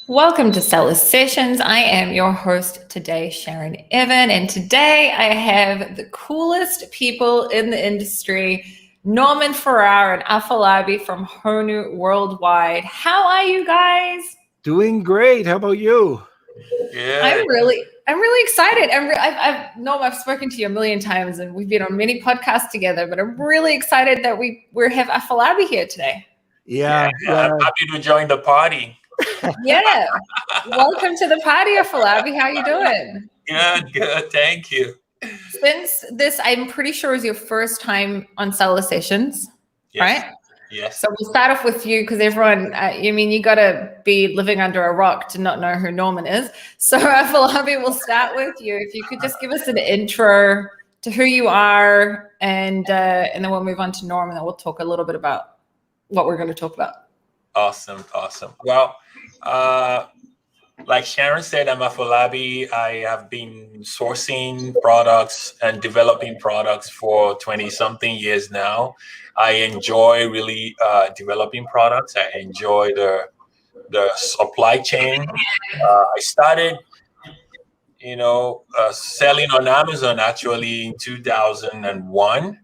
Welcome to Seller Sessions. I am your host today, Sharon Evan, and today I have the coolest people in the industry, Norman Farrar and Afolabi from HONU Worldwide. How are you guys? Doing great. How about you? Yeah. I'm really excited. I've spoken to you a million times, and we've been on many podcasts together. But I'm really excited that we have Afolabi here today. Yeah. I'm happy to join the party. Yeah. Welcome to the party, Afolabi. How you doing? Good. Thank you. Since this, I'm pretty sure, is your first time on Seller Sessions, Yes. right? Yes. So we'll start off with you because everyone, you got to be living under a rock to not know who Norman is. So Afolabi, we'll start with you. If you could just give us an intro to who you are, and then we'll move on to Norman, and then we'll talk a little bit about what we're going to talk about. Awesome. Well, like Sharon said, I'm Afolabi. I have been sourcing products and developing products for 20-something years now. I enjoy really developing products. I enjoy the supply chain. I started, selling on Amazon actually in 2001.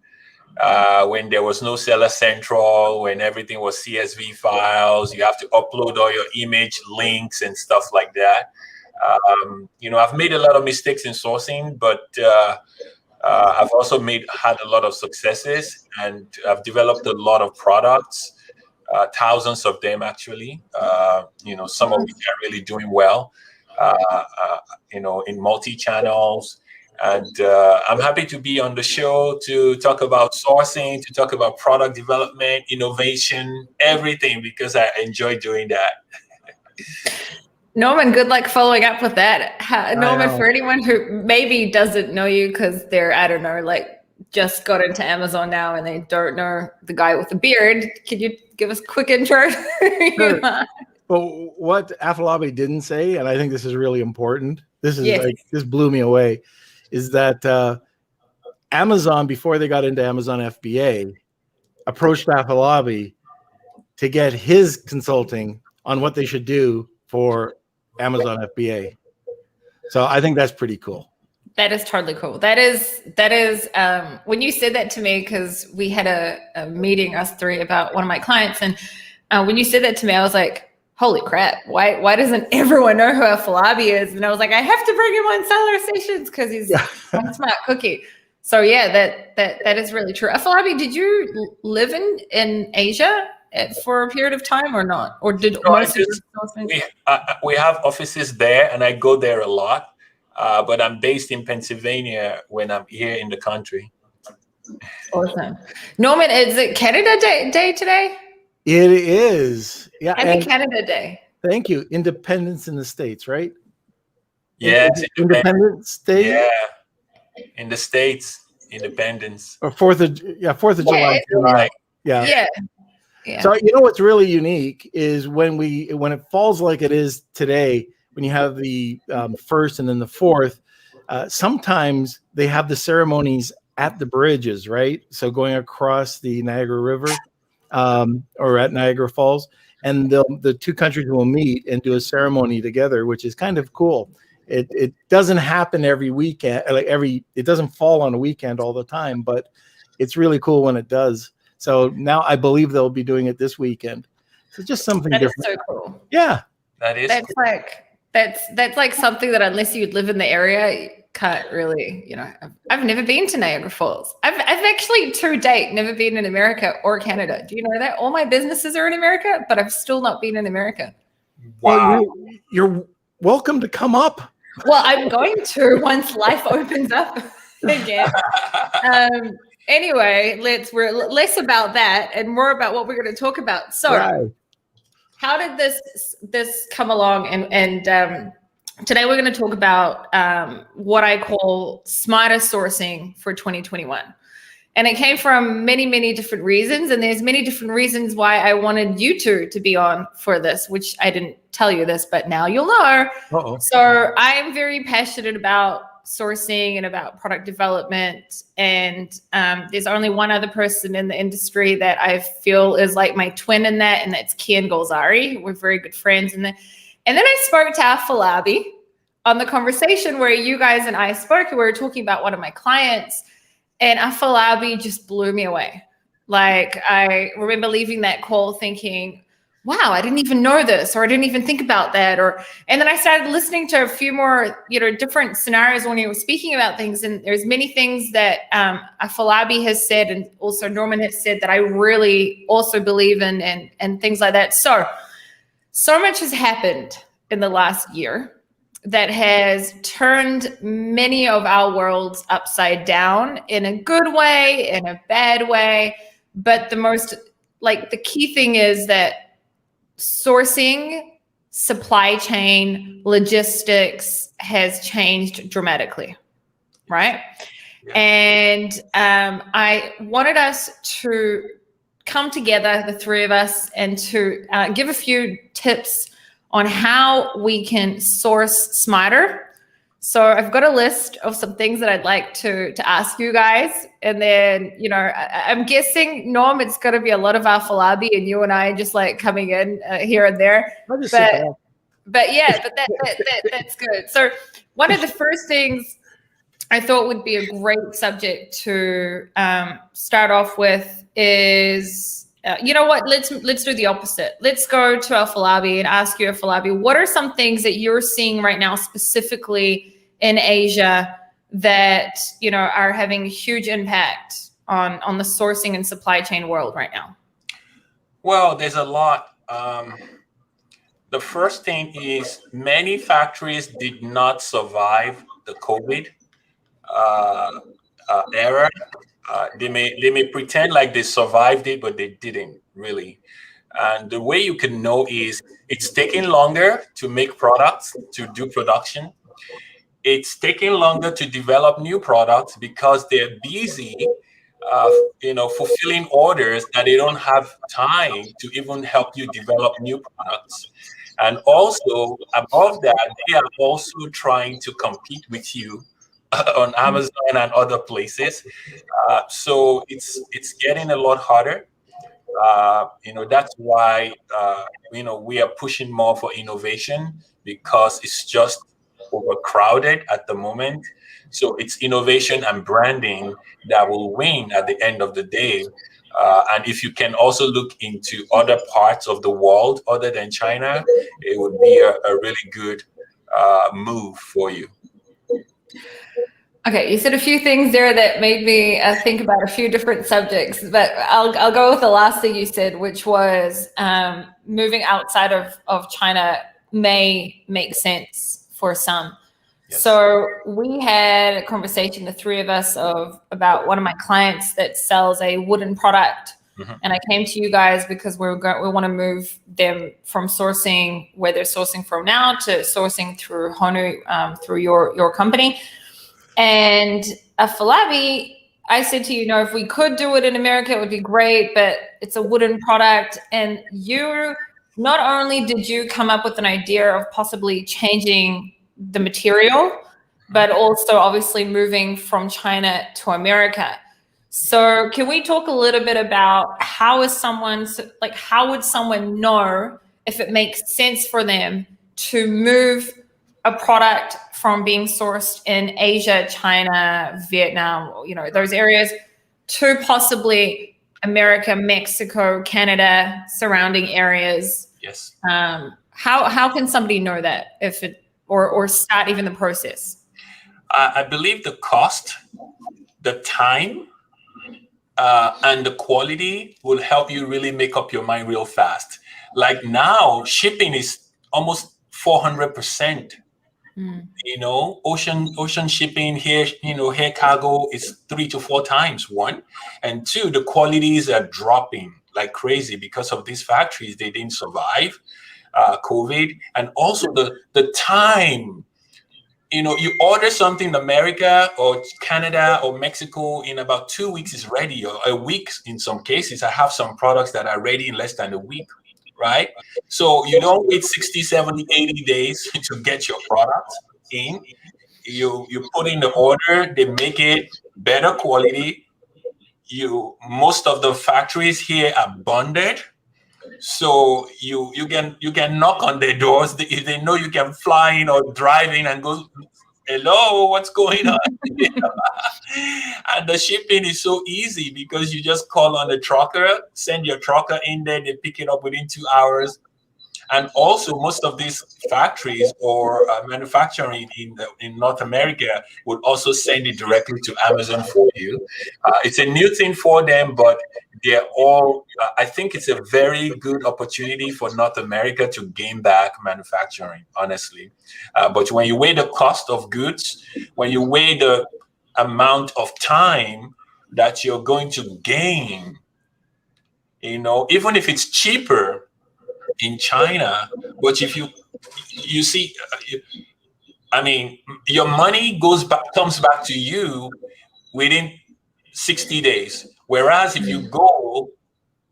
When there was no Seller Central, when everything was CSV files, you have to upload all your image links and stuff like that. I've made a lot of mistakes in sourcing, but I've also had a lot of successes, and I've developed a lot of products, thousands of them actually. Some of which are really doing well, in multi-channels. And I'm happy to be on the show to talk about sourcing, to talk about product development, innovation, everything, because I enjoy doing that. Norman, good luck following up with that. Norman, for anyone who maybe doesn't know you because they're, I don't know, like just got into Amazon now and they don't know the guy with the beard, can you give us a quick intro? Sure. Well, what Afolabi didn't say, and I think this is really important, this blew me away, is that Amazon, before they got into Amazon FBA, approached Afolabi to get his consulting on what they should do for Amazon FBA. So I think that's pretty cool. That is totally cool. That is when you said that to me, because we had a meeting, us three, about one of my clients, and when you said that to me, I was like, holy crap, why doesn't everyone know who Afolabi is? And I was like, I have to bring him on Seller Sessions because he's a smart cookie. So yeah, that is really true. Afolabi, did you live in Asia for a period of time or not? Or did we have offices there, and I go there a lot, but I'm based in Pennsylvania when I'm here in the country. Awesome. Norman, is it Canada Day today? It is. Yeah. Happy Canada Day. Thank you. Independence in the States, right? Yes. Independence Day? Yeah. In the States, independence. Or 4th of July. Yeah. So what's really unique is when it falls like it is today, when you have the 1st and then the 4th, sometimes they have the ceremonies at the bridges, right? So going across the Niagara River or at Niagara Falls, and the two countries will meet and do a ceremony together, which is kind of cool. It doesn't happen every weekend, it doesn't fall on a weekend all the time, but it's really cool when it does. So now I believe they'll be doing it this weekend. So just something different. That is so cool. Yeah. That's like something that unless you live in the area, you can't really, I've never been to Niagara Falls. I've actually to date never been in America or Canada. Do you know that? All my businesses are in America, but I've still not been in America. Wow. Well, you're welcome to come up. Well, I'm going to once life opens up again. Anyway, we're less about that and more about what we're going to talk about. So how did this come along? And today we're going to talk about what I call smarter sourcing for 2021. And it came from many, many different reasons. And there's many different reasons why I wanted you two to be on for this, which I didn't tell you this, but now you'll know. Uh-oh. So I'm very passionate about sourcing and about product development. And there's only one other person in the industry that I feel is like my twin in that, and that's Kian Golzari. We're very good friends in that. And then I spoke to Afolabi on the conversation where you guys and I spoke, and we were talking about one of my clients, and Afolabi just blew me away. Like, I remember leaving that call thinking, wow, I didn't even know this, or I didn't even think about that. And then I started listening to a few more, different scenarios when you were speaking about things. And there's many things that Afolabi has said, and also Norman has said, that I really also believe in, and things like that. So much has happened in the last year that has turned many of our worlds upside down, in a good way, in a bad way. But the key thing is that sourcing, supply chain, logistics has changed dramatically, right? Yeah. And I wanted us to come together, the three of us, and to give a few tips on how we can source smarter. So I've got a list of some things that I'd like to ask you guys. And then, I'm guessing, Norm, it's going to be a lot of Afolabi and you and I just like coming in here and there. But that's good. So one of the first things I thought would be a great subject to start off with is, you know what? Let's do the opposite. Let's go to Afolabi and ask you, Afolabi, what are some things that you're seeing right now, specifically in Asia, that are having a huge impact on the sourcing and supply chain world right now? Well, there's a lot. The first thing is many factories did not survive the COVID era. They may pretend like they survived it, but they didn't really. And the way you can know is it's taking longer to make products, to do production. It's taking longer to develop new products because they're busy, fulfilling orders that they don't have time to even help you develop new products. And also, above that, they are also trying to compete with you on Amazon and other places. So it's getting a lot harder. That's why, we are pushing more for innovation, because it's just overcrowded at the moment. So it's innovation and branding that will win at the end of the day. And if you can also look into other parts of the world other than China, it would be a really good move for you. Okay, you said a few things there that made me think about a few different subjects, but I'll go with the last thing you said, which was moving outside of China may make sense for some. Yes. So we had a conversation, the three of us, about one of my clients that sells a wooden product. Mm-hmm. And I came to you guys because we want to move them from sourcing where they're sourcing from now to sourcing through HONU, through your company. And Afolabi, I said to you, if we could do it in America, it would be great, but it's a wooden product. And you, not only did you come up with an idea of possibly changing the material, but also obviously moving from China to America. So can we talk a little bit about how would someone know if it makes sense for them to move a product from being sourced in Asia, China, Vietnam, those areas, to possibly America, Mexico, Canada, surrounding areas? Yes. How can somebody know that or start even the process? I believe the cost, the time, and the quality will help you really make up your mind real fast. Like now, shipping is almost 400%. Ocean shipping here, air cargo is 3 to 4 times, one. And two, the qualities are dropping like crazy because of these factories. They didn't survive COVID. And also the time, you order something in America or Canada or Mexico, in about 2 weeks is ready, or a week in some cases. I have some products that are ready in less than a week, right? So you don't wait 60, 70, 80 days to get your product in. You put in the order, they make it better quality. Most of the factories here are bonded, so you can knock on their doors if they know you can fly in or drive in and go, hello, what's going on? And the shipping is so easy because you just call on the trucker, send your trucker in there, they pick it up within 2 hours. And also, most of these factories or manufacturing in North America would also send it directly to Amazon for you. It's a new thing for them, but they're all, I think it's a very good opportunity for North America to gain back manufacturing, honestly. But when you weigh the cost of goods, when you weigh the amount of time that you're going to gain, even if it's cheaper in China, but if you see, I mean, your money comes back to you within 60 days. Whereas if you go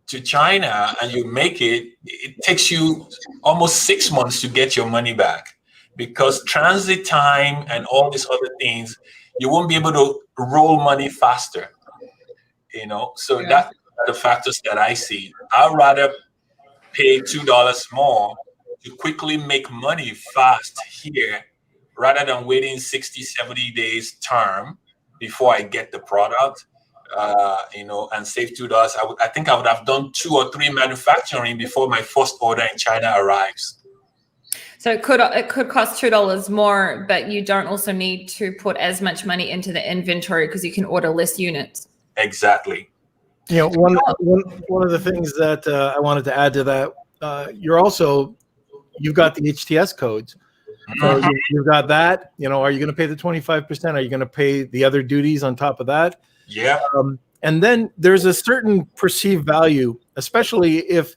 to China and you make it, it takes you almost 6 months to get your money back, because transit time and all these other things, you won't be able to roll money faster. So that's the factors that I see. I'd rather pay $2 more to quickly make money fast here rather than waiting 60, 70 days term before I get the product, and save $2. I think I would have done 2 or 3 manufacturing before my first order in China arrives. So it could cost $2 more, but you don't also need to put as much money into the inventory because you can order less units. Exactly. One of the things that I wanted to add to that, you've got the HTS codes. So you've got that, are you going to pay the 25%? Are you going to pay the other duties on top of that? Yeah. And then there's a certain perceived value, especially if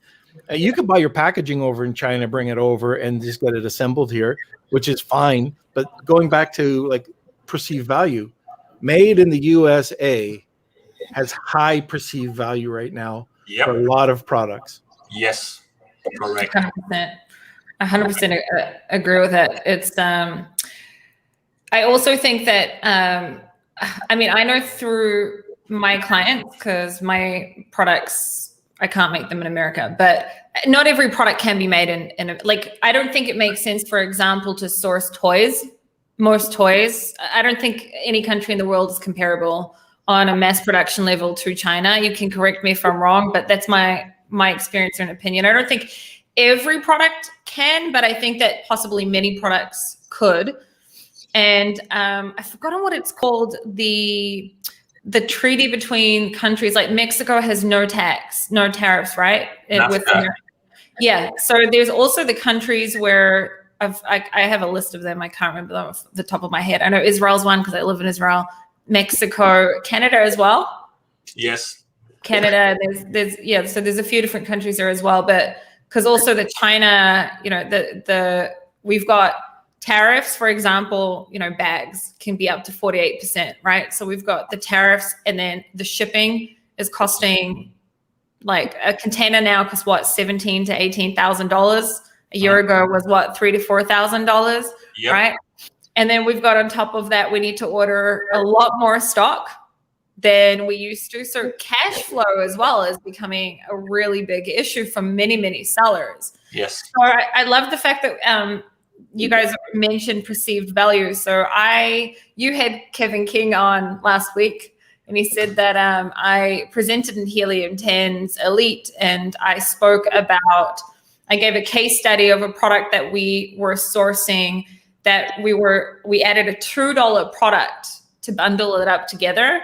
you could buy your packaging over in China, bring it over and just get it assembled here, which is fine. But going back to like perceived value, made in the USA has high perceived value right now for a lot of products. Yes, correct. 100% agree with that. It's I also think that I know through my clients, because my products, I can't make them in America, but not every product can be made in like, I don't think it makes sense, for example, to source toys. Most toys, I don't think any country in the world is comparable on a mass production level to China. You can correct me if I'm wrong, but that's my experience and opinion. I don't think every product can, but I think that possibly many products could. And I've forgotten what it's called, the treaty between countries. Like Mexico has no tariffs, right? Yeah. So there's also the countries where I have a list of them. I can't remember them off the top of my head. I know Israel's one because I live in Israel. Mexico, Canada as well. Yes. Canada. So there's a few different countries there as well, but because also the China, we've got tariffs, for example, bags can be up to 48%, right? So we've got the tariffs, and then the shipping is costing, like a container now costs what, $17,000 to $18,000. A year ago was what, $3,000 to $4,000, right? And then we've got on top of that, we need to order a lot more stock than we used to. So cash flow as well is becoming a really big issue for many, many sellers. Yes. So I love the fact that you guys mentioned perceived value. So you had Kevin King on last week, and he said that I presented in Helium 10's Elite, and I gave a case study of a product that we were sourcing, that we added a $2 product to bundle it up together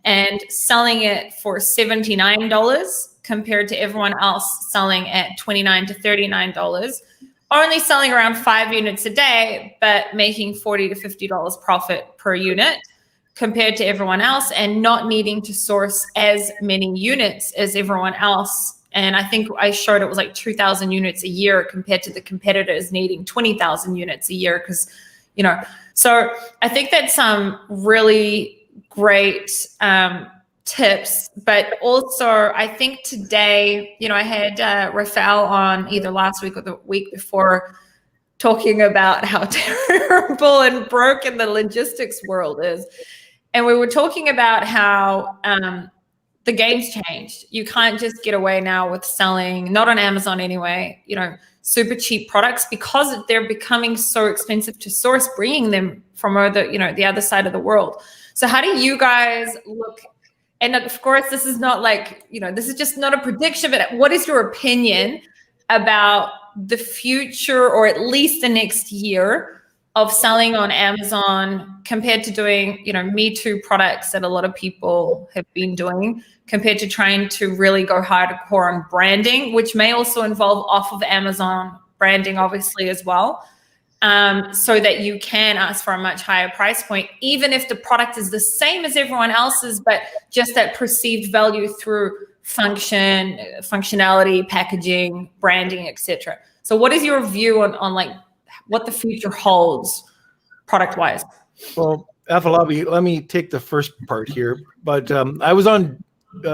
and selling it for $79 compared to everyone else selling at $29 to $39, only selling around 5 units a day, but making $40 to $50 profit per unit compared to everyone else, and not needing to source as many units as everyone else. And I think I showed it was like 2,000 units a year compared to the competitors needing 20,000 units a year. Because, so I think that's some really great tips. But also I think today, I had Rafael on either last week or the week before talking about how terrible and broken the logistics world is. And we were talking about how the game's changed. You can't just get away now with selling, not on Amazon anyway, super cheap products, because they're becoming so expensive to source, bringing them from the other side of the world. So how do you guys look? And of course, this is not like, this is just not a prediction, but what is your opinion about the future, or at least the next year, of selling on Amazon compared to doing, Me Too products that a lot of people have been doing, compared to trying to really go hardcore on branding, which may also involve off of Amazon branding, obviously, as well, so that you can ask for a much higher price point, even if the product is the same as everyone else's, but just that perceived value through functionality, packaging, branding, etc. So what is your view on like what the future holds product-wise? Well, Afolabi, let me take the first part here. But I was on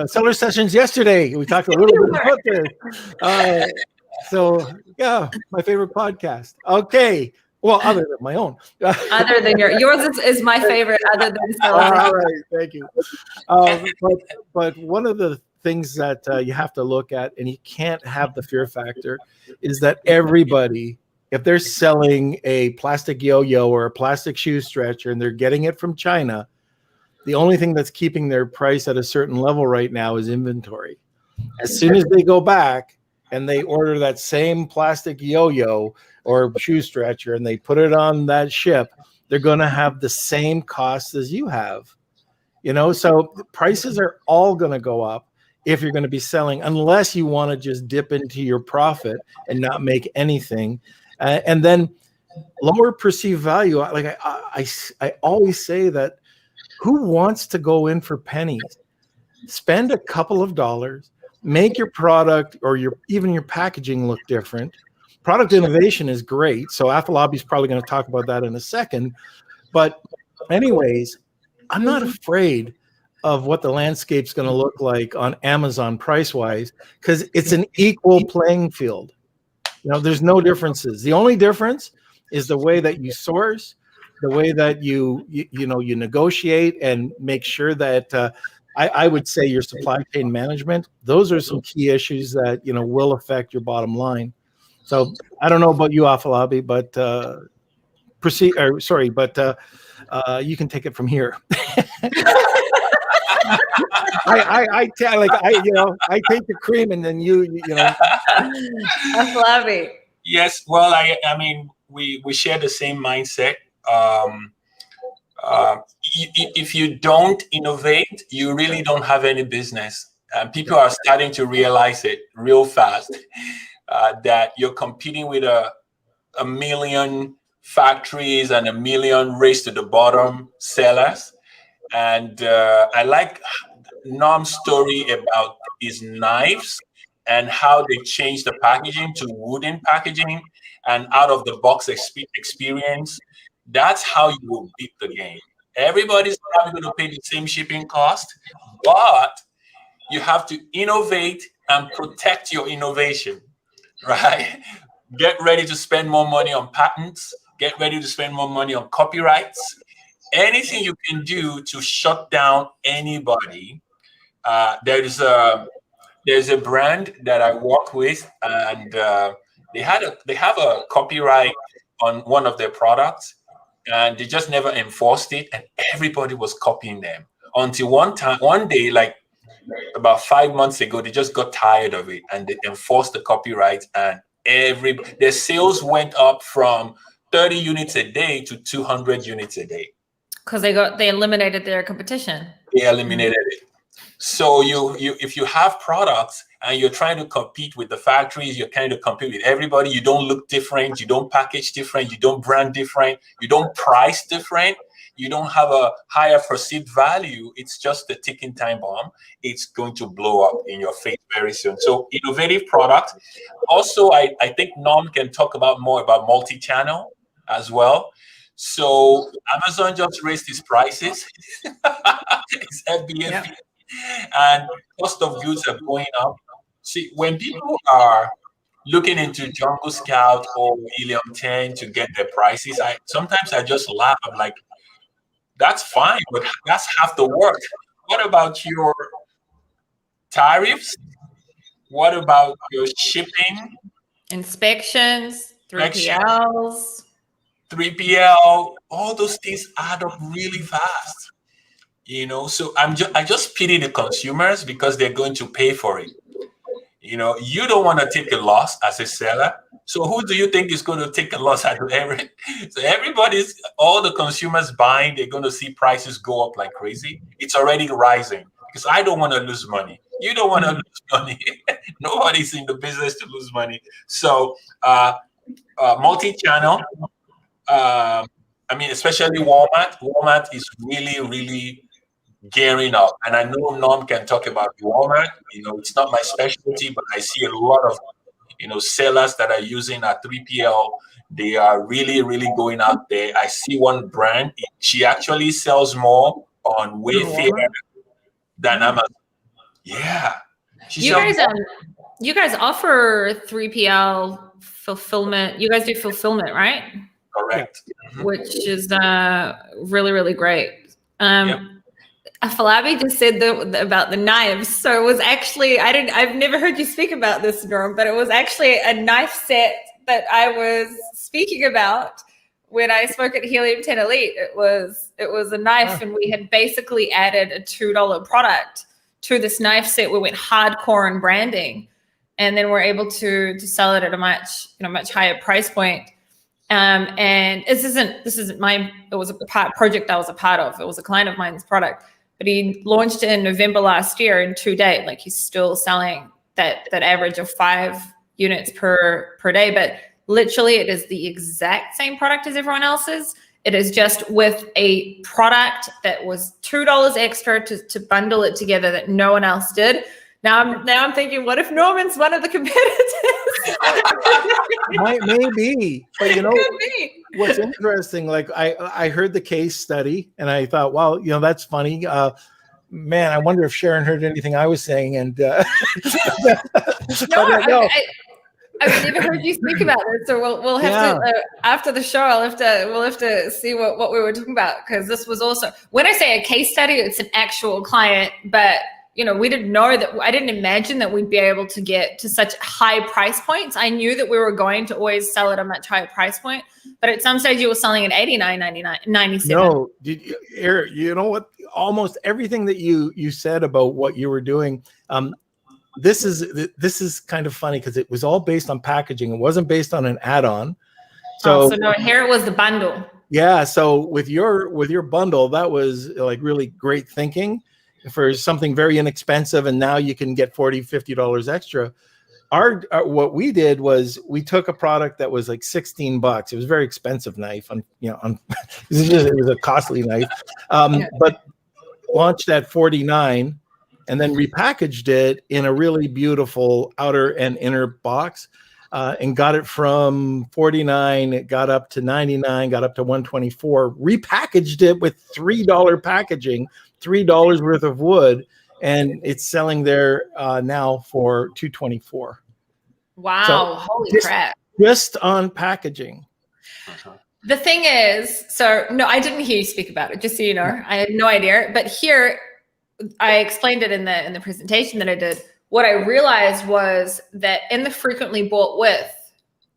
Seller Sessions yesterday. We talked a little bit about this. So, yeah, my favorite podcast. Okay. Well, other than my own. Other than yours is my favorite, other than Seller Sessions. All right, thank you. But one of the things that you have to look at, and you can't have the fear factor, is that everybody, if they're selling a plastic yo-yo or a plastic shoe stretcher and they're getting it from China, the only thing that's keeping their price at a certain level right now is inventory. As soon as they go back and they order that same plastic yo-yo or shoe stretcher and they put it on that ship, they're going to have the same costs as you have. So the prices are all going to go up if you're going to be selling, unless you want to just dip into your profit and not make anything. And then lower perceived value. Like I always say that, who wants to go in for pennies? Spend a couple of dollars, make your product or even your packaging look different. Product innovation is great. So Afolabi is probably going to talk about that in a second. But anyways, I'm not afraid of what the landscape's going to look like on Amazon price-wise, because it's an equal playing field. There's no differences. The only difference is the way that you source, the way that you negotiate and make sure that I would say your supply chain management. Those are some key issues that will affect your bottom line. So I don't know about you, Afolabi, but you can take it from here. I take the cream and then you know. Afolabi. Yes, well, I mean, we share the same mindset. If you don't innovate, you really don't have any business. And people are starting to realize it real fast, that you're competing with a million factories and a million race to the bottom sellers. And I like Norm's story about his knives and how they changed the packaging to wooden packaging and out of the box experience. That's how you will beat the game. Everybody's probably going to pay the same shipping cost, but you have to innovate and protect your innovation, right? Get ready to spend more money on patents. Get ready to spend more money on copyrights. Anything you can do to shut down anybody. There's a brand that I work with, and they have a copyright on one of their products, and they just never enforced it, and everybody was copying them until one day, like about 5 months ago, they just got tired of it and they enforced the copyright, and their sales went up from 30 units a day to 200 units a day. Because they eliminated their competition. They eliminated it. So if you have products and you're trying to compete with the factories, you're trying to compete with everybody, you don't look different, you don't package different, you don't brand different, you don't price different, you don't have a higher perceived value, it's just a ticking time bomb. It's going to blow up in your face very soon. So innovative product. Also, I think Norm can talk more about multi-channel as well. So Amazon just raised its prices. It's FBA. And cost of goods are going up. See, when people are looking into Jungle Scout or Helium 10 to get their prices. Sometimes I just laugh. I'm like, that's fine, but that's half the work. What about your tariffs? What about your shipping? Inspections, 3PLs. 3PL, all those things add up really fast. So I just pity the consumers because they're going to pay for it. You don't want to take a loss as a seller. So who do you think is going to take a loss out of every? So all the consumers buying, they're going to see prices go up like crazy. It's already rising because I don't want to lose money. You don't want to lose money. Nobody's in the business to lose money. So multi-channel, especially Walmart. Walmart is really, really gearing up. And I know Norm can talk about Walmart. It's not my specialty, but I see a lot of, sellers that are using a 3PL. They are really, really going out there. I see one brand. She actually sells more on Wayfair than Amazon. Yeah. You guys offer 3PL fulfillment. You guys do fulfillment, right? Correct. Which is really, really great. Afolabi just said about the knives. So it was actually, I've never heard you speak about this, Norm, but it was actually a knife set that I was speaking about when I spoke at Helium 10 Elite. It was a knife, and we had basically added a $2 product to this knife set. We went hardcore in branding, and then we're able to sell it at a much higher price point. And this isn't mine. It was a project I was a part of. It was a client of mine's product. But he launched it in November last year, and to date, like, he's still selling that average of 5 units per day. But literally, it is the exact same product as everyone else's. It is just with a product that was $2 extra to bundle it together that no one else did. Now I'm thinking, what if Norman's one of the competitors? Maybe, but what's interesting, like I heard the case study and I thought, wow, that's funny. Man, I wonder if Sharon heard anything I was saying. And I've never heard you speak about it, so we'll have to after the show. We'll have to see what we were talking about, because this was also, when I say a case study, it's an actual client, but we didn't know that. I didn't imagine that we'd be able to get to such high price points. I knew that we were going to always sell at a much higher price point, but at some stage you were selling at $89.99, $97. No, Eric, you know what? Almost everything that you said about what you were doing. This is kind of funny because it was all based on packaging. It wasn't based on an add-on. So no, here it was the bundle. Yeah. So with your bundle, that was like really great thinking for something very inexpensive, and now you can get $40, $50 extra. Our what we did was we took a product that was like $16. It was a very expensive knife, it was a costly knife, but launched at $49, and then repackaged it in a really beautiful outer and inner box, and got it from $49. It got up to $99, got up to $124. Repackaged it with $3 packaging, $3 worth of wood, and it's selling there now for $224. Wow! So holy crap! Just on packaging. The thing is, no, I didn't hear you speak about it. Just so you know, I had no idea. But here, I explained it in the presentation that I did. What I realized was that in the frequently bought with,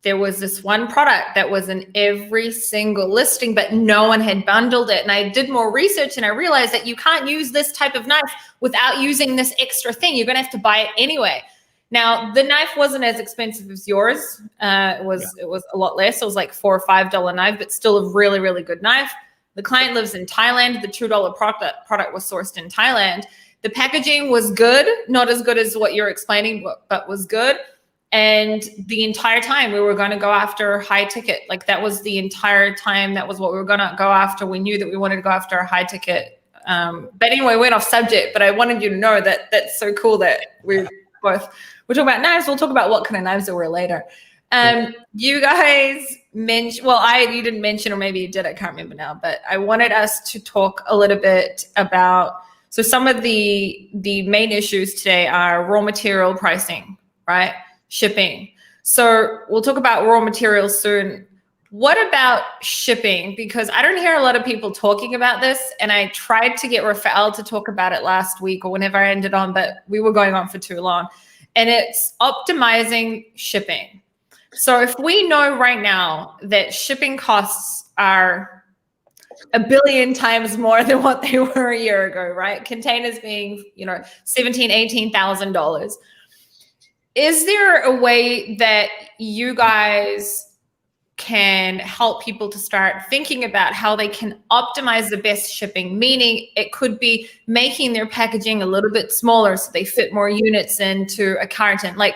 there was this one product that was in every single listing, but no one had bundled it. And I did more research, and I realized that you can't use this type of knife without using this extra thing. You're going to have to buy it anyway. Now, the knife wasn't as expensive as yours. It was a lot less. It was like $4 or $5 knife, but still a really, really good knife. The client lives in Thailand. The $2 product was sourced in Thailand. The packaging was good, not as good as what you're explaining, but was good. And the entire time we were going to go after high ticket. Like, that was the entire time. That was what we were going to go after. We knew that we wanted to go after a high ticket. But anyway, we went off subject, but I wanted you to know that that's so cool that we're talking about knives. We'll talk about what kind of knives there were later. You guys mentioned, you didn't mention, or maybe you did, I can't remember now, but I wanted us to talk a little bit about, so some of the main issues today are raw material pricing, right? Shipping. So we'll talk about raw materials soon. What about shipping? Because I don't hear a lot of people talking about this, and I tried to get Rafael to talk about it last week or whenever I ended on, but we were going on for too long. And it's optimizing shipping. So if we know right now that shipping costs are 1 billion times more than what they were a year ago, right? Containers being, $17,000, $18,000. Is there a way that you guys can help people to start thinking about how they can optimize the best shipping? Meaning it could be making their packaging a little bit smaller so they fit more units into a carton. Like,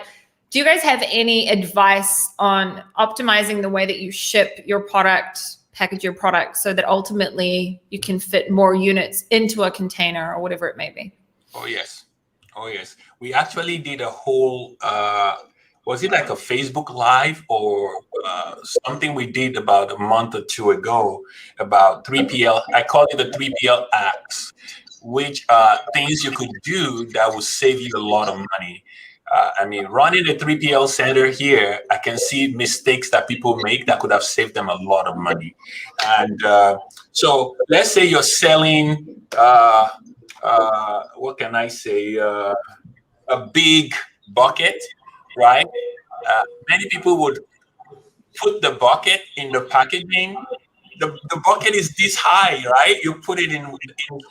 do you guys have any advice on optimizing the way that you ship your product, package your product, so that ultimately you can fit more units into a container or whatever it may be? Oh, yes. We actually did a whole, was it like a Facebook Live or something we did about a month or two ago about 3PL. I call it the 3PL acts, which are things you could do that will save you a lot of money. Running a 3PL center here, I can see mistakes that people make that could have saved them a lot of money. And so let's say you're selling, what can I say, a big bucket, right? Many people would put the bucket in the packaging. The bucket is this high, right? You put it in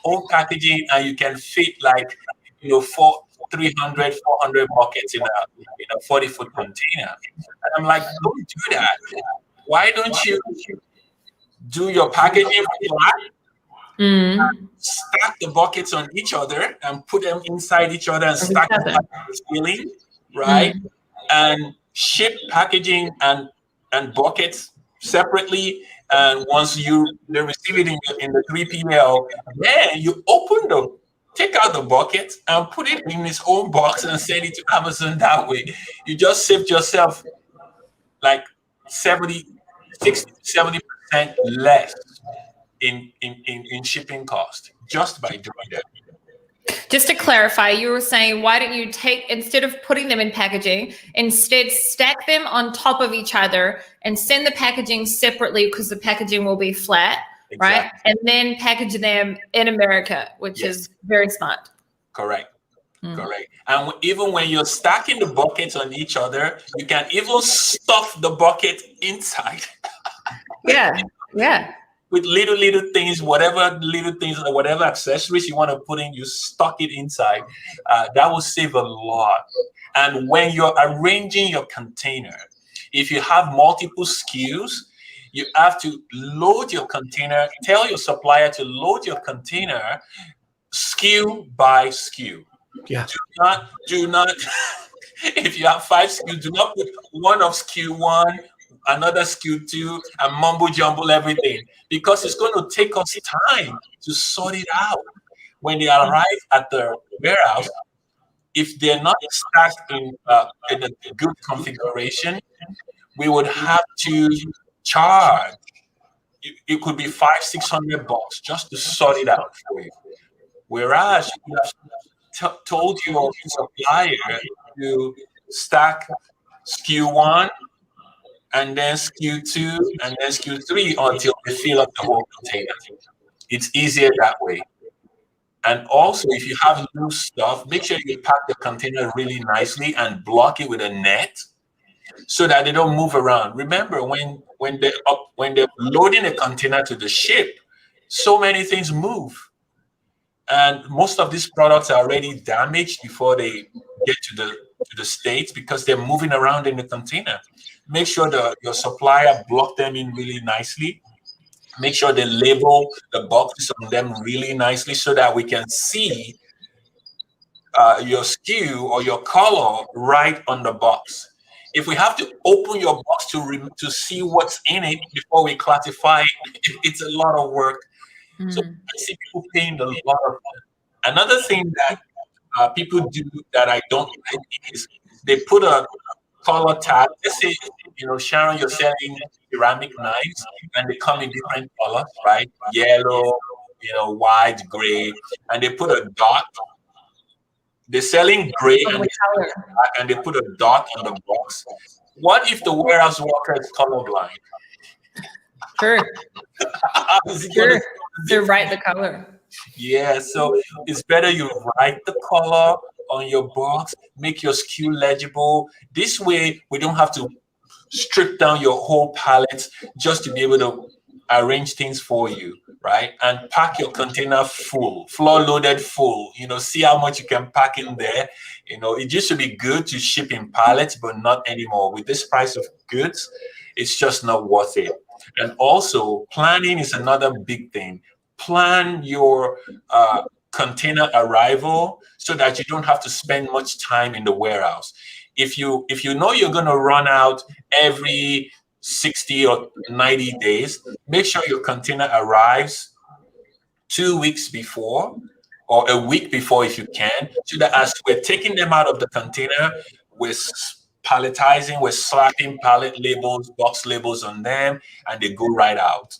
old packaging and you can fit 300, 400 buckets in a 40-foot container. And I'm like, don't do that. Why don't you do your packaging flat? Stack the buckets on each other and put them inside each other and stack them like a ceiling, right? And ship packaging and buckets separately. And once they receive it in the 3PL, then you take out the bucket and put it in its own box and send it to Amazon that way. You just saved yourself like 60, 70% less in shipping cost just by doing that. Just to clarify, you were saying, why don't you instead of putting them in packaging, instead stack them on top of each other and send the packaging separately because the packaging will be flat, exactly. Right? And then package them in America, which is very smart. Correct. Correct. And even when you're stacking the buckets on each other, you can even stuff the bucket inside. Yeah. With little things, whatever accessories you want to put in, you stock it inside. That will save a lot. And when you're arranging your container, if you have multiple SKUs, you have to load your container. Tell your supplier to load your container SKU by SKU. Yeah. Do not. If you have 5 SKUs, do not put one of SKU 1, another SKU 2, and mumble jumble everything, because it's going to take us time to sort it out. When they arrive at the warehouse, if they're not stacked in a good configuration, we would have to charge. It could be $500-$600 just to sort it out for you. Whereas you have told your supplier to stack SKU 1 and then SKU 2 and then SKU 3 until they fill up the whole container. It's easier that way. And also, if you have loose stuff, make sure you pack the container really nicely and block it with a net so that they don't move around. Remember, when they're loading a container to the ship, so many things move. And most of these products are already damaged before they get to the States because they're moving around in the container. Make sure your supplier block them in really nicely. Make sure they label the boxes on them really nicely so that we can see your SKU or your color right on the box. If we have to open your box to see what's in it before we classify it, it's a lot of work. So I see people paying a lot of money. Another thing that people do that I don't like is they put a color tag. Let's say, Sharon, you're selling ceramic knives and they come in different colors, right? Yellow, white, gray, and they put a dot. They're selling gray and they put a dot on the box. What if the warehouse worker is colorblind? Sure. How is he Sure. gonna To write the color. Yeah, so it's better you write the color on your box, make your SKU legible. This way, we don't have to strip down your whole palette just to be able to arrange things for you, right? And pack your container full, floor loaded full. See how much you can pack in there. It used to be good to ship in pallets, but not anymore. With this price of goods, it's just not worth it. And also, planning is another big thing. Plan your container arrival so that you don't have to spend much time in the warehouse. If you know you're going to run out every 60 or 90 days, make sure your container arrives 2 weeks before or a week before if you can, so that as we're taking them out of the container, we're palletizing, we're slapping pallet labels, box labels on them, and they go right out.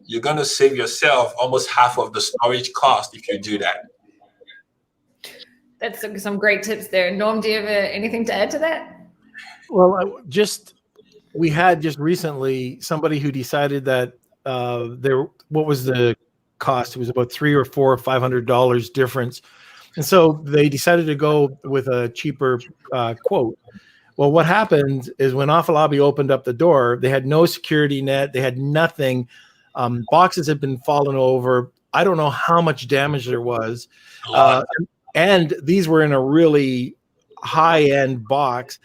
You're going to save yourself almost half of the storage cost if you do that. That's some great tips there. Norm, do you have anything to add to that? Well, we had just recently somebody who decided that what was the cost? It was about $300 or $500 difference. And so they decided to go with a cheaper quote. Well, what happened is when Afolabi opened up the door, they had no security net. They had nothing. Boxes had been fallen over. I don't know how much damage there was. And these were in a really high-end box.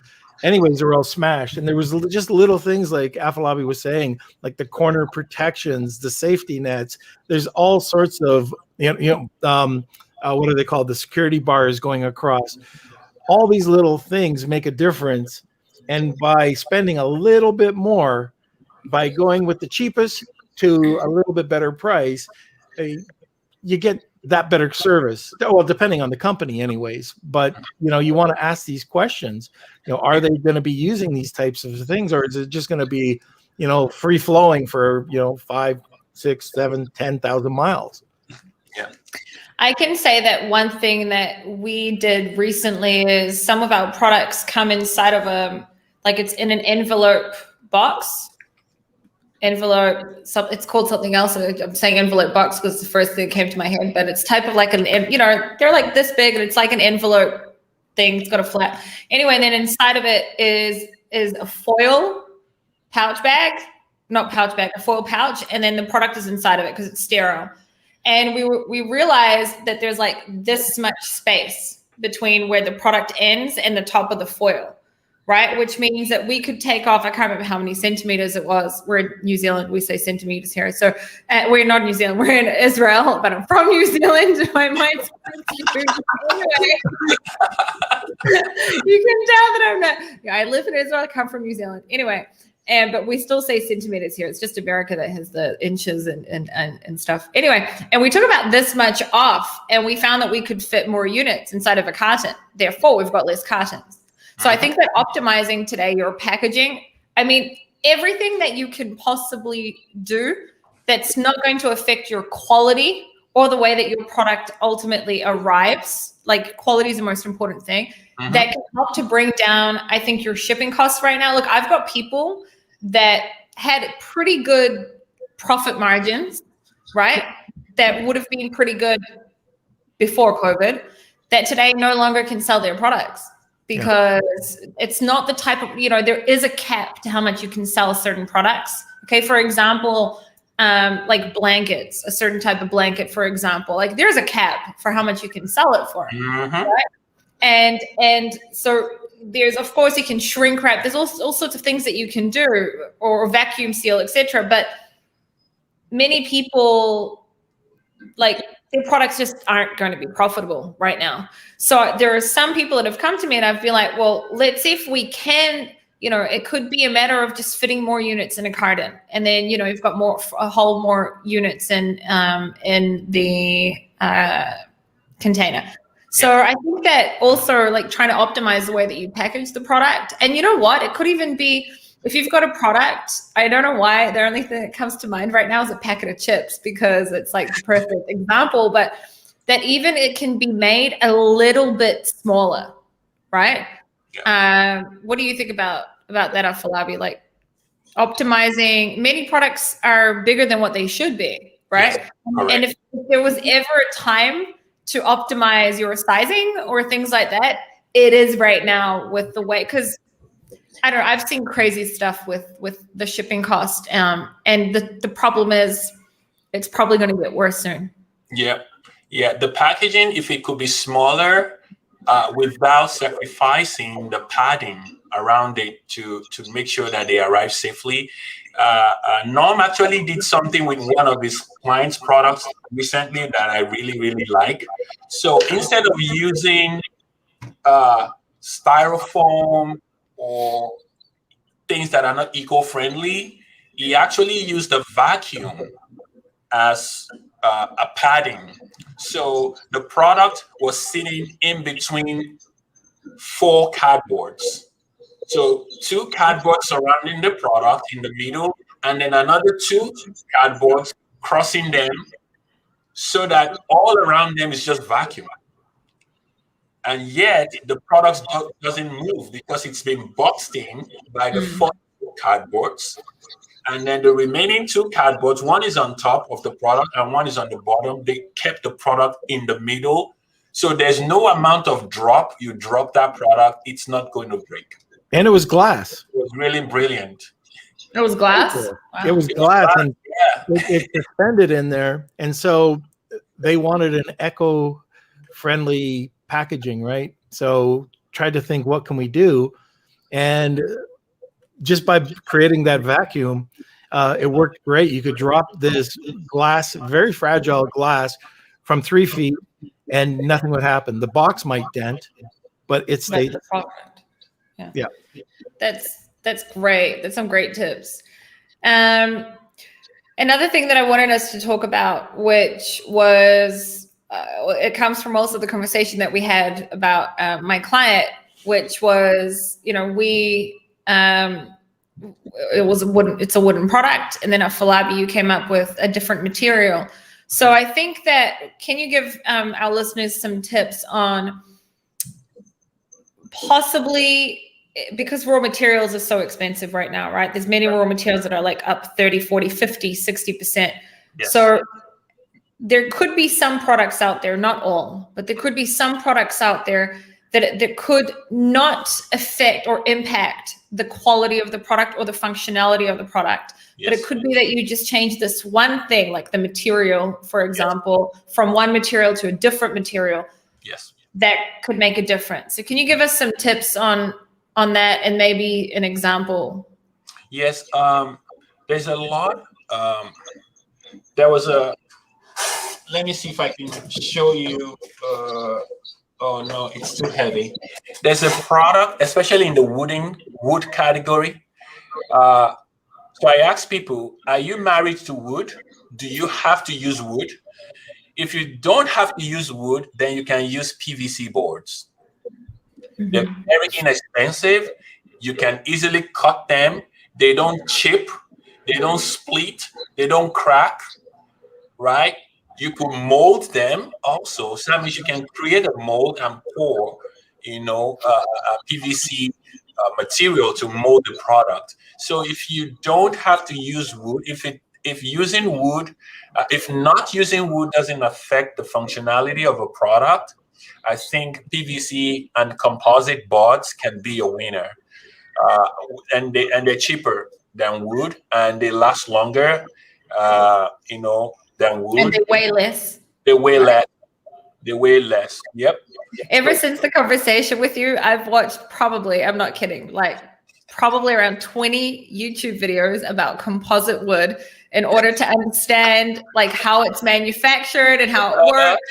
Anyways, they were all smashed. And there was just little things like Afolabi was saying, like the corner protections, the safety nets. There's all sorts of, what are they called? The security bars going across. All these little things make a difference. And by spending a little bit more, by going with the cheapest to a little bit better price, you get that better service. Well, depending on the company anyways, but you want to ask these questions. Are they going to be using these types of things, or is it just going to be, free flowing for, 5, 6, 7, 10,000 miles? Yeah. I can say that one thing that we did recently is some of our products come inside of it's in an envelope box. It's called something else. I'm saying envelope box because the first thing that came to my head, but it's type of like they're like this big and it's like an envelope thing. It's got a flap. Anyway, and then inside of it is a foil pouch bag, a foil pouch. And then the product is inside of it because it's sterile. And we realized that there's like this much space between where the product ends and the top of the foil. Right, which means that we could take off, I can't remember how many centimeters it was. We're in New Zealand, we say centimeters here. So we're not in New Zealand, we're in Israel, but I'm from New Zealand. My mind's confused. Anyway, you can tell that I'm not. I live in Israel, I come from New Zealand. Anyway, but we still say centimeters here. It's just America that has the inches and stuff. Anyway, and we took about this much off, and we found that we could fit more units inside of a carton. Therefore, we've got less cartons. So I think that optimizing today your packaging, everything that you can possibly do that's not going to affect your quality or the way that your product ultimately arrives, like quality is the most important thing, that can help to bring down, I think, your shipping costs right now. Look, I've got people that had pretty good profit margins, right? That would have been pretty good before COVID, that today no longer can sell their products. Because it's not the type of, there is a cap to how much you can sell certain products. Okay, for example, like blankets, a certain type of blanket, for example, like there's a cap for how much you can sell it for. Right? And so there's, of course, you can shrink wrap. There's all sorts of things that you can do, or vacuum seal, etc. But many people, like, their products just aren't going to be profitable right now. So there are some people that have come to me and I've been like, well, let's see if we can, it could be a matter of just fitting more units in a carton. And then, you've got a whole more units in the container. So I think that also, like, trying to optimize the way that you package the product. And you know what? It could even be, if you've got a product, I don't know why, the only thing that comes to mind right now is a packet of chips, because it's like the perfect example, but that even it can be made a little bit smaller, right? What do you think about that Afolabi, like optimizing. Many products are bigger than what they should be, right? Yes, and if there was ever a time to optimize your sizing or things like that, it is right now with the way, because I don't know, I've seen crazy stuff with the shipping cost, and the problem is it's probably going to get worse soon. Yeah, the packaging, if it could be smaller, without sacrificing the padding around it to make sure that they arrive safely. Norm actually did something with one of his clients' products recently that I really, really like. So instead of using styrofoam or things that are not eco-friendly, he actually used a vacuum as a padding. So the product was sitting in between 4 cardboards. So 2 cardboards surrounding the product in the middle, and then another 2 cardboards crossing them, so that all around them is just vacuum. And yet the product doesn't move because it's been boxed in by the 4 cardboards. And then the remaining 2 cardboards, one is on top of the product and one is on the bottom. They kept the product in the middle. So there's no amount of drop. You drop that product, it's not going to break. And it was glass. It was really brilliant. It was glass? Wow. It was glass, and it suspended in there. And so they wanted an eco-friendly packaging, right? So tried to think, what can we do? And just by creating that vacuum, it worked great. You could drop this glass, very fragile glass, from 3 feet, and nothing would happen. The box might dent, but it stayed. Yeah. That's great. That's some great tips. Another thing that I wanted us to talk about, which was it comes from also the conversation that we had about my client, which was, it's a wooden product, and then at Afolabi you came up with a different material. So I think that, can you give our listeners some tips on possibly, because raw materials are so expensive right now, right? There's many raw materials that are like up 30, 40, 50, 60%. Yes. So there could be some products out there, not all, but there could be some products out there that could not affect or impact the quality of the product or the functionality of the product. Yes. But it could be that you just change this one thing, like the material, for example, from one material to a different material. Yes. That could make a difference. So can you give us some tips on that, and maybe an example? Yes. There's a lot. There was let me see if I can show you. Oh no, it's too heavy. There's a product, especially in the wood category. So I ask people, are you married to wood? Do you have to use wood? If you don't have to use wood, then you can use PVC boards. They're very inexpensive. You can easily cut them. They don't chip. They don't split. They don't crack, right? You could mold them also. So that means you can create a mold and pour, a PVC material to mold the product. So if you don't have to use wood, if not using wood doesn't affect the functionality of a product, I think PVC and composite boards can be a winner. And they're cheaper than wood, and they last longer, than wood. And they weigh less. They weigh less. They weigh less. Yep. Ever since the conversation with you, I've watched probably, I'm not kidding, probably around 20 YouTube videos about composite wood in order to understand how it's manufactured and how it works.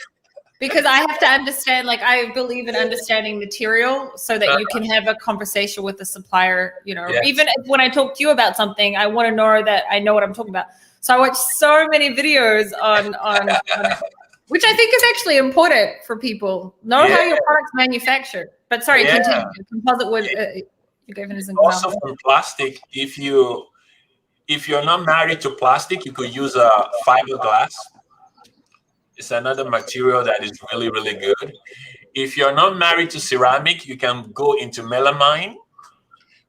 Because I have to understand, I believe in understanding material so that you can have a conversation with the supplier, Yes. Even when I talk to you about something, I want to know that I know what I'm talking about. So I watch so many videos on which I think is actually important for people. Know how your product's manufactured. But sorry, continue. Composite wood, you gave an example. Also from plastic, if you're not married to plastic, you could use a fiberglass. It's another material that is really, really good. If you're not married to ceramic, you can go into melamine,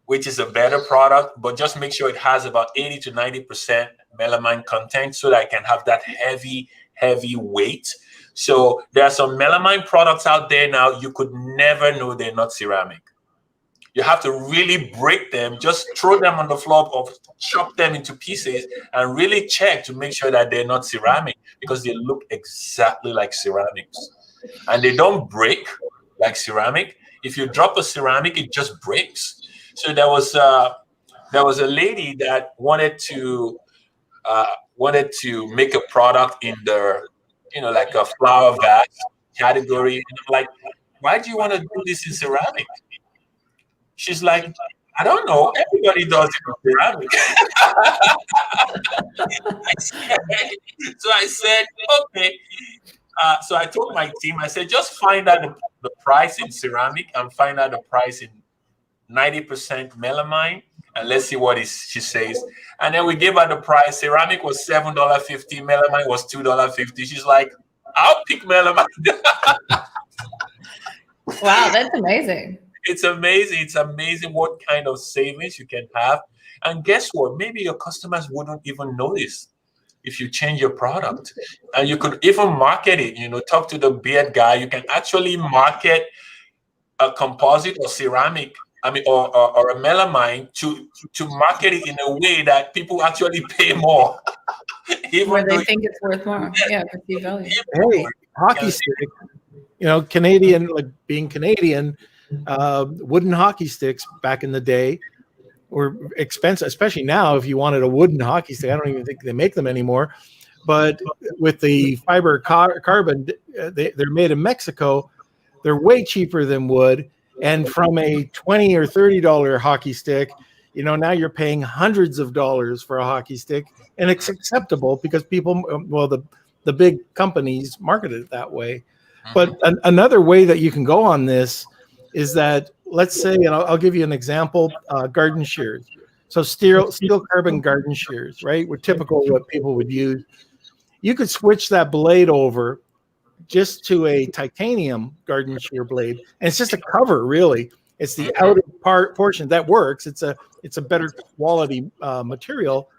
which is a better product, but just make sure it has about 80 to 90% melamine content so that I can have that heavy weight. So there are some melamine products out there now, you could never know they're not ceramic. You have to really break them, just throw them on the floor or chop them into pieces and really check to make sure that they're not ceramic, because they look exactly like ceramics. And they don't break like ceramic. If you drop a ceramic, it just breaks. So there was a lady that wanted to make a product in the, like a flower vase category. And I'm like, why do you want to do this in ceramic? She's like, I don't know. Everybody does it in ceramic. So I said, okay. So I told my team, I said, just find out the price in ceramic and find out the price in 90% melamine, and let's see what she says. And then we gave her the price. Ceramic was $7.50, melamine was $2.50. She's like, I'll pick melamine. Wow, that's amazing. It's amazing. It's amazing what kind of savings you can have. And guess what? Maybe your customers wouldn't even notice if you change your product. And you could even market it, talk to the beard guy. You can actually market a composite or ceramic, or a melamine to market it in a way that people actually pay more. Where they think it's worth more. Yeah, perceived value. Hey, hockey stick, Canadian, like being Canadian, wooden hockey sticks back in the day were expensive, especially now. If you wanted a wooden hockey stick, I don't even think they make them anymore. But with the fiber carbon, they're made in Mexico. They're way cheaper than wood. And from a $20 or $30 hockey stick, now you're paying hundreds of dollars for a hockey stick, and it's acceptable because people, the big companies market it that way. But another way that you can go on this is that, let's say, and I'll give you an example, garden shears. So steel carbon garden shears, right? Were typical what people would use. You could switch that blade over just to a titanium garden shear blade, and it's just a cover, really. It's the outer portion that works. It's a better quality material,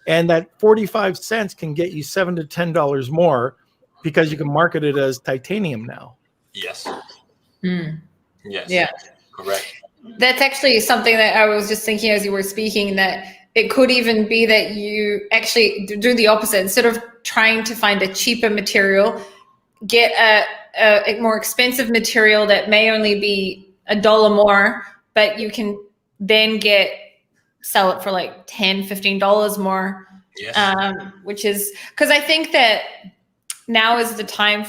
and that 45 cents can get you $7 to $10 more because you can market it as titanium now. Yes. Yes. Yeah. Correct. That's actually something that I was just thinking as you were speaking, that it could even be that you actually do the opposite. Instead of trying to find a cheaper material, get a more expensive material that may only be $1 more, but you can then sell it for like $10, $15 more. Yes. Which is, because I think that now is the time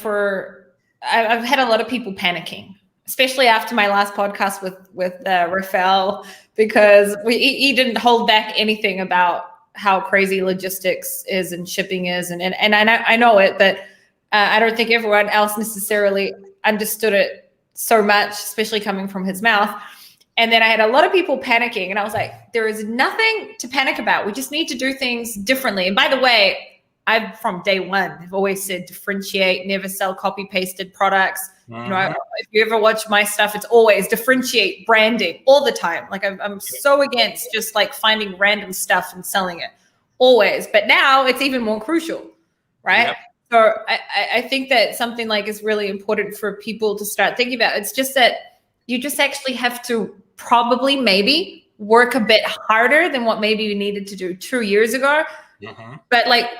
I've had a lot of people panicking, especially after my last podcast with Rafael, because he didn't hold back anything about how crazy logistics is and shipping is, and I know it, but I don't think everyone else necessarily understood it so much, especially coming from his mouth. And then I had a lot of people panicking, and I was like, there is nothing to panic about. We just need to do things differently. And by the way, I've from day one, I've always said differentiate, never sell copy pasted products. If you ever watch my stuff, it's always differentiate, branding all the time. Like I'm so against just like finding random stuff and selling it always. But now it's even more crucial, right? Yep. So I think that something like is really important for people to start thinking about. It's just that you just actually have to probably maybe work a bit harder than what maybe you needed to do 2 years ago. But like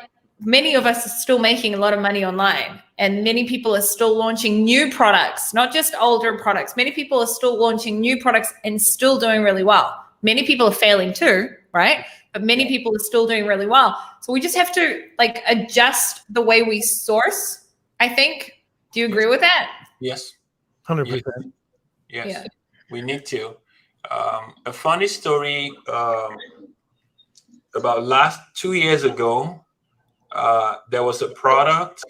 many of us are still making a lot of money online, and many people are still launching new products, not just older products. Many people are still launching new products and still doing really well. Many people are failing too, right? But many people are still doing really well. So we just have to like adjust the way we source, I think. Do you agree with that? Yes. 100%. Yes. Yeah. We need to. A funny story about 2 years ago, there was a product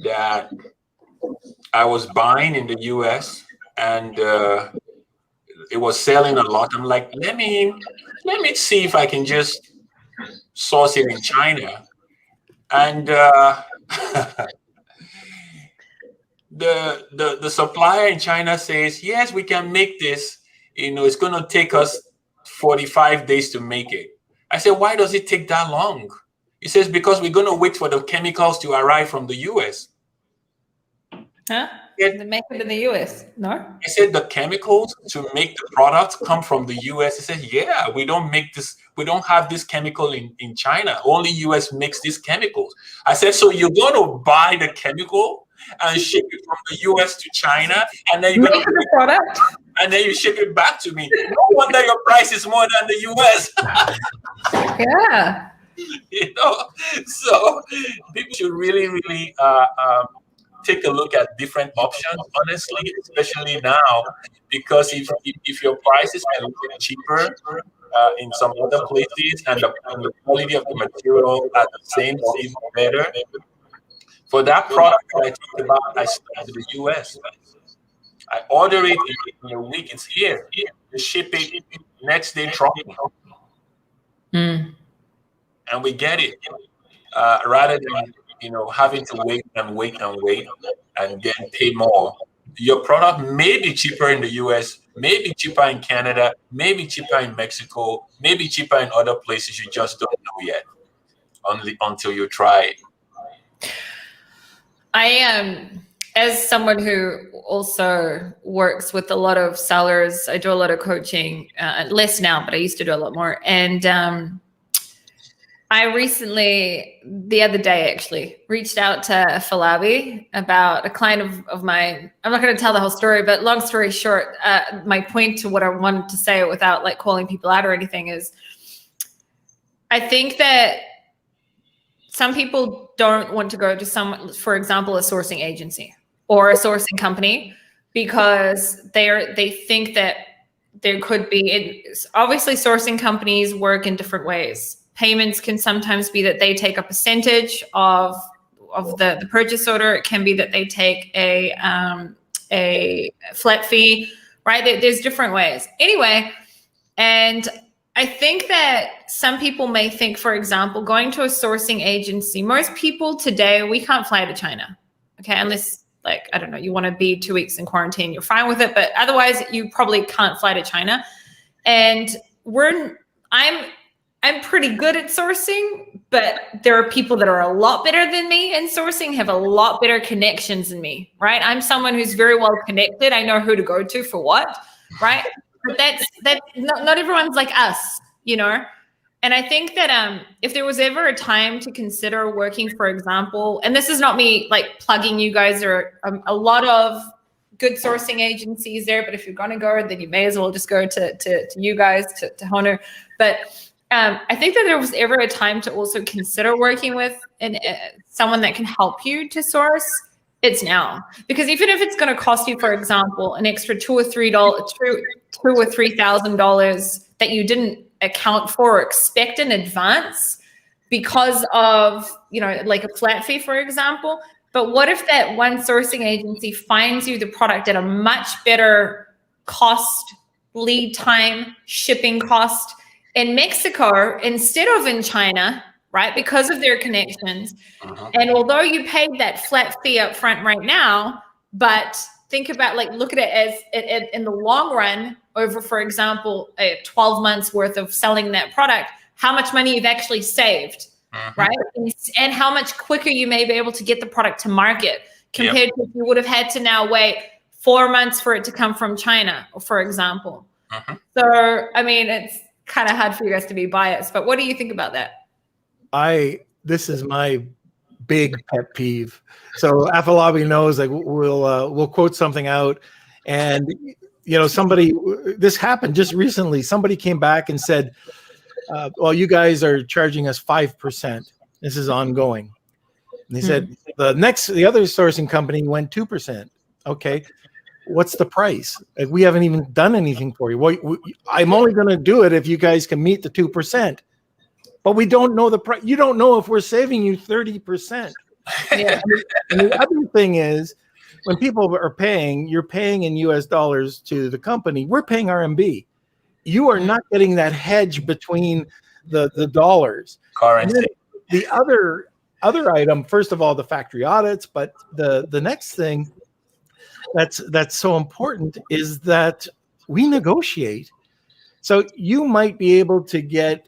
that I was buying in the US, and it was selling a lot. I'm like, let me see if I can just source it in China. And the supplier in China says, yes, we can make this. It's going to take us 45 days to make it. I said, why does it take that long? He says, because we're going to wait for the chemicals to arrive from the US. Huh? They make it in the US, no? I said, the chemicals to make the product come from the US. He said, yeah, we don't make this. We don't have this chemical in China. Only US makes these chemicals. I said, so you're going to buy the chemical and ship it from the US to China, and then you're going to the product, and then you ship it back to me. No wonder your price is more than the US. Yeah. You know, so people should really, really take a look at different options, honestly, especially now, because if your prices are a little cheaper in some other places, and the quality of the material at the same or even better, for that product that I talked about, I sent to the US. I order it in a week, it's here. You ship it next day, dropping. And we get it, rather than having to wait and then pay more. Your product may be cheaper in the US, may be cheaper in Canada, may be cheaper in Mexico, may be cheaper in other places. You just don't know yet, until you try it. I am, as someone who also works with a lot of sellers, I do a lot of coaching, less now, but I used to do a lot more. And I recently, the other day actually, reached out to Afolabi about a client of mine. I'm not going to tell the whole story, but long story short, my point to what I wanted to say without like calling people out or anything is, I think that some people don't want to go to someone, for example, a sourcing agency or a sourcing company, because they think that there could be, obviously sourcing companies work in different ways. Payments can sometimes be that they take a percentage of the purchase order. It can be that they take a flat fee, right? There's different ways. Anyway, and I think that some people may think, for example, going to a sourcing agency, most people today, we can't fly to China, okay? Unless, like, I don't know, you want to be 2 weeks in quarantine, you're fine with it. But otherwise, you probably can't fly to China. And I'm pretty good at sourcing, but there are people that are a lot better than me in sourcing, have a lot better connections than me, right? I'm someone who's very well connected. I know who to go to for what, right? But that's not everyone's like us, And I think that if there was ever a time to consider working, for example, and this is not me like plugging you guys, there are a lot of good sourcing agencies there, but if you're going to go, then you may as well just go to you guys, to HONU. But I think that there was ever a time to also consider working with someone that can help you to source. It's now, because even if it's going to cost you, for example, an extra $2,000 or $3,000 that you didn't account for or expect in advance because of like a flat fee, for example. But what if that one sourcing agency finds you the product at a much better cost, lead time, shipping cost in Mexico instead of in China, right? Because of their connections. And although you paid that flat fee up front right now, but think about, look at it as in the long run over, for example, 12 months worth of selling that product, how much money you've actually saved, right? And how much quicker you may be able to get the product to market compared to if you would have had to now wait 4 months for it to come from China, for example. So, I mean, it's kind of hard for you guys to be biased, but what do you think about that? This is my big pet peeve. So Afolabi knows, like, we'll quote something out, and this happened just recently. Somebody came back and said, well, you guys are charging us 5%. This is ongoing. And he said the other sourcing company went 2%. Okay, what's the price? Like, we haven't even done anything for you. Well, I'm only going to do it if you guys can meet the 2%. But we don't know the price. You don't know if we're saving you 30%. Yeah. And the other thing is, when people are paying, you're paying in US dollars to the company. We're paying RMB. You are not getting that hedge between the dollars. Currency. The other item, first of all, the factory audits, but the next thing that's so important is that we negotiate. So you might be able to get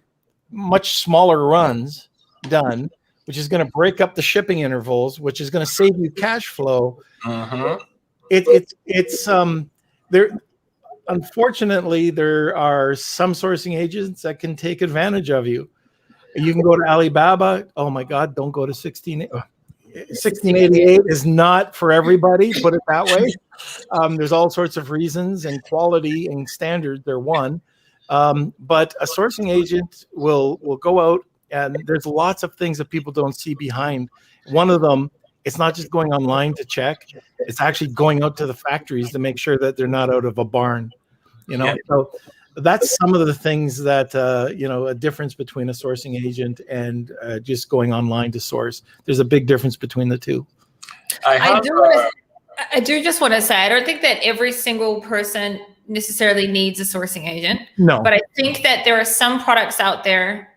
much smaller runs done, which is going to break up the shipping intervals, which is going to save you cash flow. It's there. Unfortunately, there are some sourcing agents that can take advantage of you. You can go to Alibaba. Oh my God, don't go to 1688 is not for everybody, put it that way. There's all sorts of reasons, and quality and standard, they're one. But a sourcing agent will go out, and there's lots of things that people don't see behind. One of them, it's not just going online to check, it's actually going out to the factories to make sure that they're not out of a barn. So that's some of the things that a difference between a sourcing agent and just going online to source. There's a big difference between the two. I do just want to say, I don't think that every single person necessarily needs a sourcing agent. No. But I think that there are some products out there.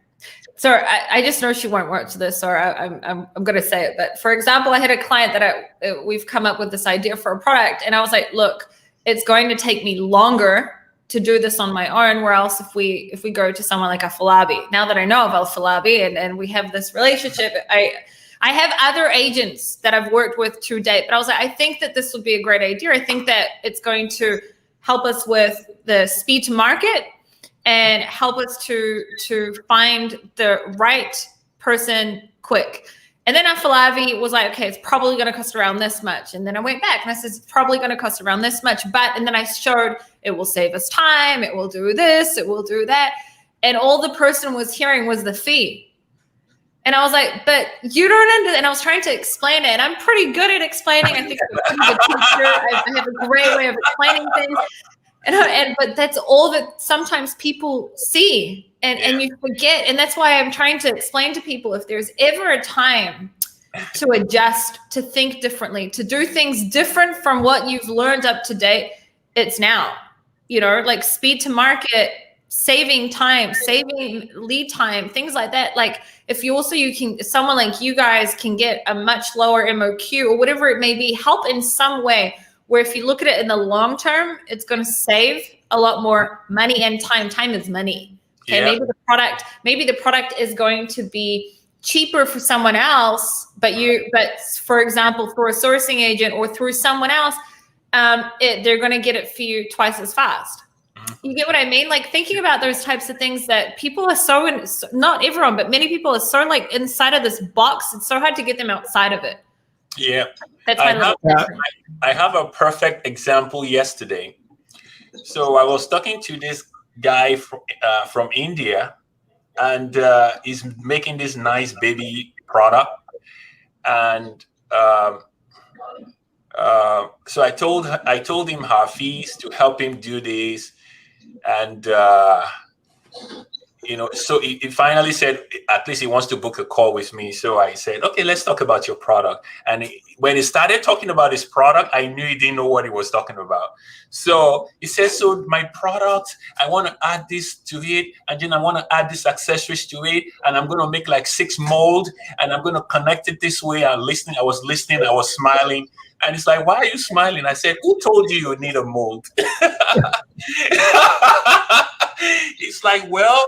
So I just know she won't watch this, or I'm going to say it. But for example, I had a client that we've come up with this idea for a product, and I was like, look, it's going to take me longer to do this on my own, where else if we go to someone like Afolabi. Now that I know of Afolabi and we have this relationship, I have other agents that I've worked with to date, but I was like, I think that this would be a great idea. I think that it's going to help us with the speed to market and help us to find the right person quick. And then Afolabi was like, okay, it's probably going to cost around this much. And then I went back and I said, it's probably going to cost around this much. And then I showed it will save us time. It will do this. It will do that. And all the person was hearing was the fee. And I was like, but you don't understand. And I was trying to explain it. And I'm pretty good at explaining. I think I'm a pretty good teacher. I have a great way of explaining things. But that's all that sometimes people see. And you forget, and that's why I'm trying to explain to people, if there's ever a time to adjust, to think differently, to do things different from what you've learned up to date, it's now. Like speed to market, saving time, saving lead time, things like that. Like if someone like you guys can get a much lower MOQ or whatever it may be, help in some way, where if you look at it in the long term, it's going to save a lot more money and time. Time is money. Okay, yeah. Maybe the product is going to be cheaper for someone else, but for example, for a sourcing agent or through someone else, they're going to get it for you twice as fast. You get what I mean? Like thinking about those types of things that people are not everyone, but many people are so like inside of this box. It's so hard to get them outside of it. Yeah. That's I have a perfect example yesterday. So I was talking to this guy from India, and he's making this nice baby product. And so I told him her fees to help him do this. And so he finally said, at least he wants to book a call with me. So I said, okay, let's talk about your product. And when he started talking about his product, I knew he didn't know what he was talking about. So he says, so my product, I want to add this to it. And then I want to add this accessories to it. And I'm going to make like 6 molds. And I'm going to connect it this way. I was listening. I was smiling. And it's like, why are you smiling? I said, who told you need a mold? It's like, well,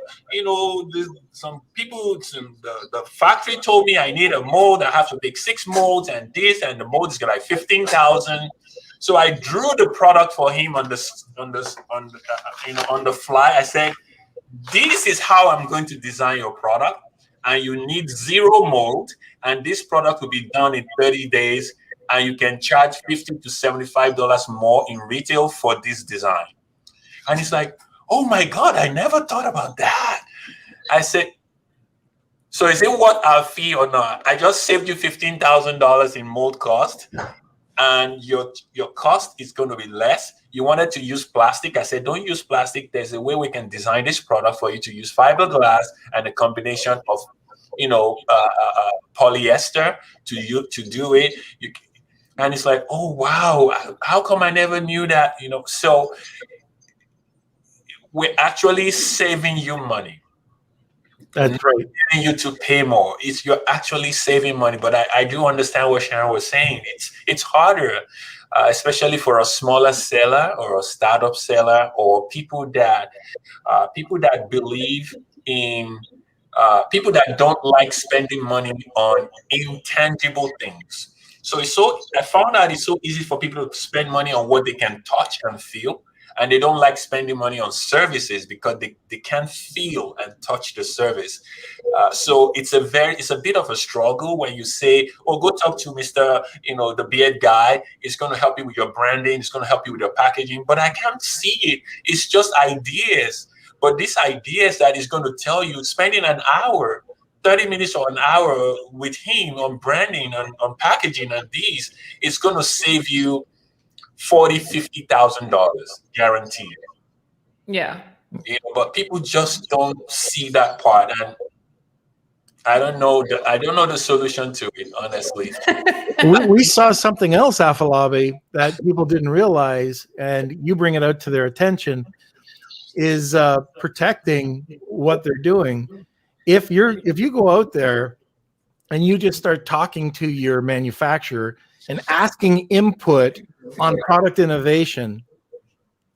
some people, the factory told me I need a mold. I have to make 6 molds and this, and the mold is like 15,000. So I drew the product for him on the fly. I said, this is how I'm going to design your product, and you need 0 mold, and this product will be done in 30 days, and you can charge $50 to $75 more in retail for this design. And he's like, oh my God, I never thought about that. I said, so is it worth our fee or not? I just saved you $15,000 in mold cost, and your cost is going to be less. You wanted to use plastic. I said, don't use plastic. There's a way we can design this product for you to use fiberglass and a combination of, polyester to do it. And it's like, oh, wow, how come I never knew that? So we're actually saving you money. That's right. Getting you to pay more. You're actually saving money. But I do understand what Sharon was saying. It's harder. especially for a smaller seller or a startup seller, or people that believe in people that don't like spending money on intangible things. So I found out it's so easy for people to spend money on what they can touch and feel, and they don't like spending money on services because they can't feel and touch the service. So it's a bit of a struggle when you say, oh, go talk to Mr. The beard guy. It's going to help you with your branding. It's going to help you with your packaging, but I can't see it. It's just ideas. But these ideas that is going to tell you, spending an hour, 30 minutes or an hour with him on branding, on packaging, and these, is going to save you $40,000, $50,000 guaranteed. Yeah. But people just don't see that part, and I don't know the solution to it, honestly. we saw something else, Afolabi, that people didn't realize, and you bring it out to their attention, is protecting what they're doing. If you go out there and you just start talking to your manufacturer and asking input on product innovation,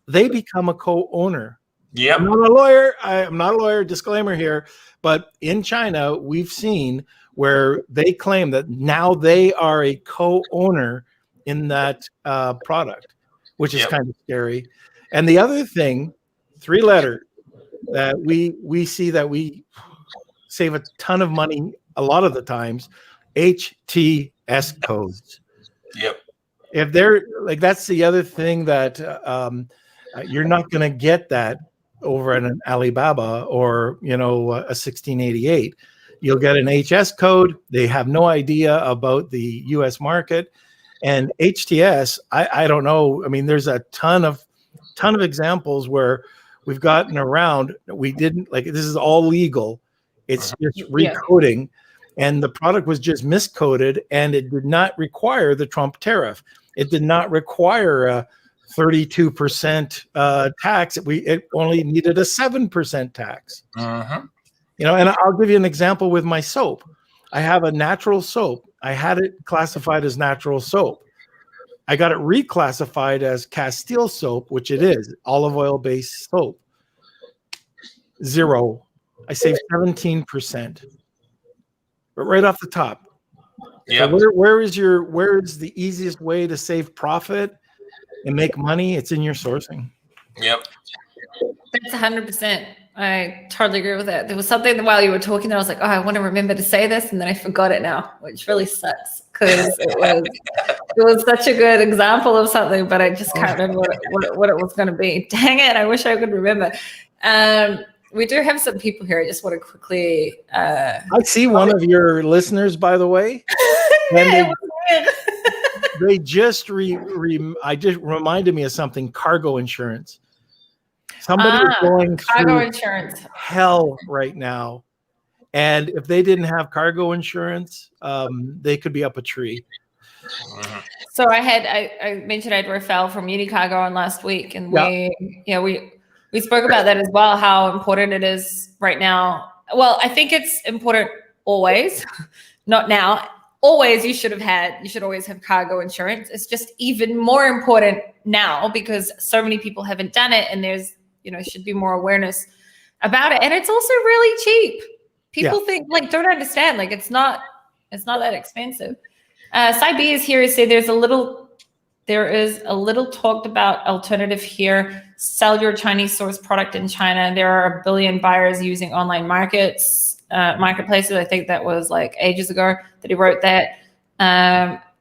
they become a co-owner. Yeah, I'm not a lawyer, disclaimer here, but in China, we've seen where they claim that now they are a co-owner in that product, which is kind of scary. And the other thing, 3-letter, that we see that we save a ton of money a lot of the times, HTS codes. Yep. If they're like, that's the other thing that you're not going to get that over at an Alibaba or a 1688. You'll get an HS code. They have no idea about the US market. And HTS, I don't know. I mean, there's a ton of examples where we've gotten around. We didn't, like, this is all legal. It's just recoding. And the product was just miscoded, and it did not require the Trump tariff. It did not require a 32% tax. It only needed a 7% tax. Uh-huh. And I'll give you an example with my soap. I have a natural soap. I had it classified as natural soap. I got it reclassified as Castile soap, which it is, olive oil-based soap. 0. I saved 17%. But right off the top. Yeah. So where is the easiest way to save profit and make money? It's in your sourcing. Yep. That's 100%. I totally agree with that. There was something while you were talking that I was like, oh, I want to remember to say this, and then I forgot it now, which really sucks because it was such a good example of something, but I just can't remember what it was going to be. Dang it! I wish I could remember. We do have some people here. I just want to quickly. I see one of your listeners, by the way. And they just reminded me of something. Cargo insurance. Somebody is going through insurance hell right now, and if they didn't have cargo insurance, they could be up a tree. So I mentioned I had Rafael from Unicargo on last week, and we spoke about that as well, how important it is right now. Well, I think it's important always, not now. Always, you should always have cargo insurance. It's just even more important now because so many people haven't done it, and there's should be more awareness about it. And it's also really cheap. People think, don't understand, it's not that expensive. Saib is here to say there is a little talked about alternative here. Sell your Chinese source product in China. There are 1 billion buyers using online marketplaces. I think that was ages ago that he wrote that.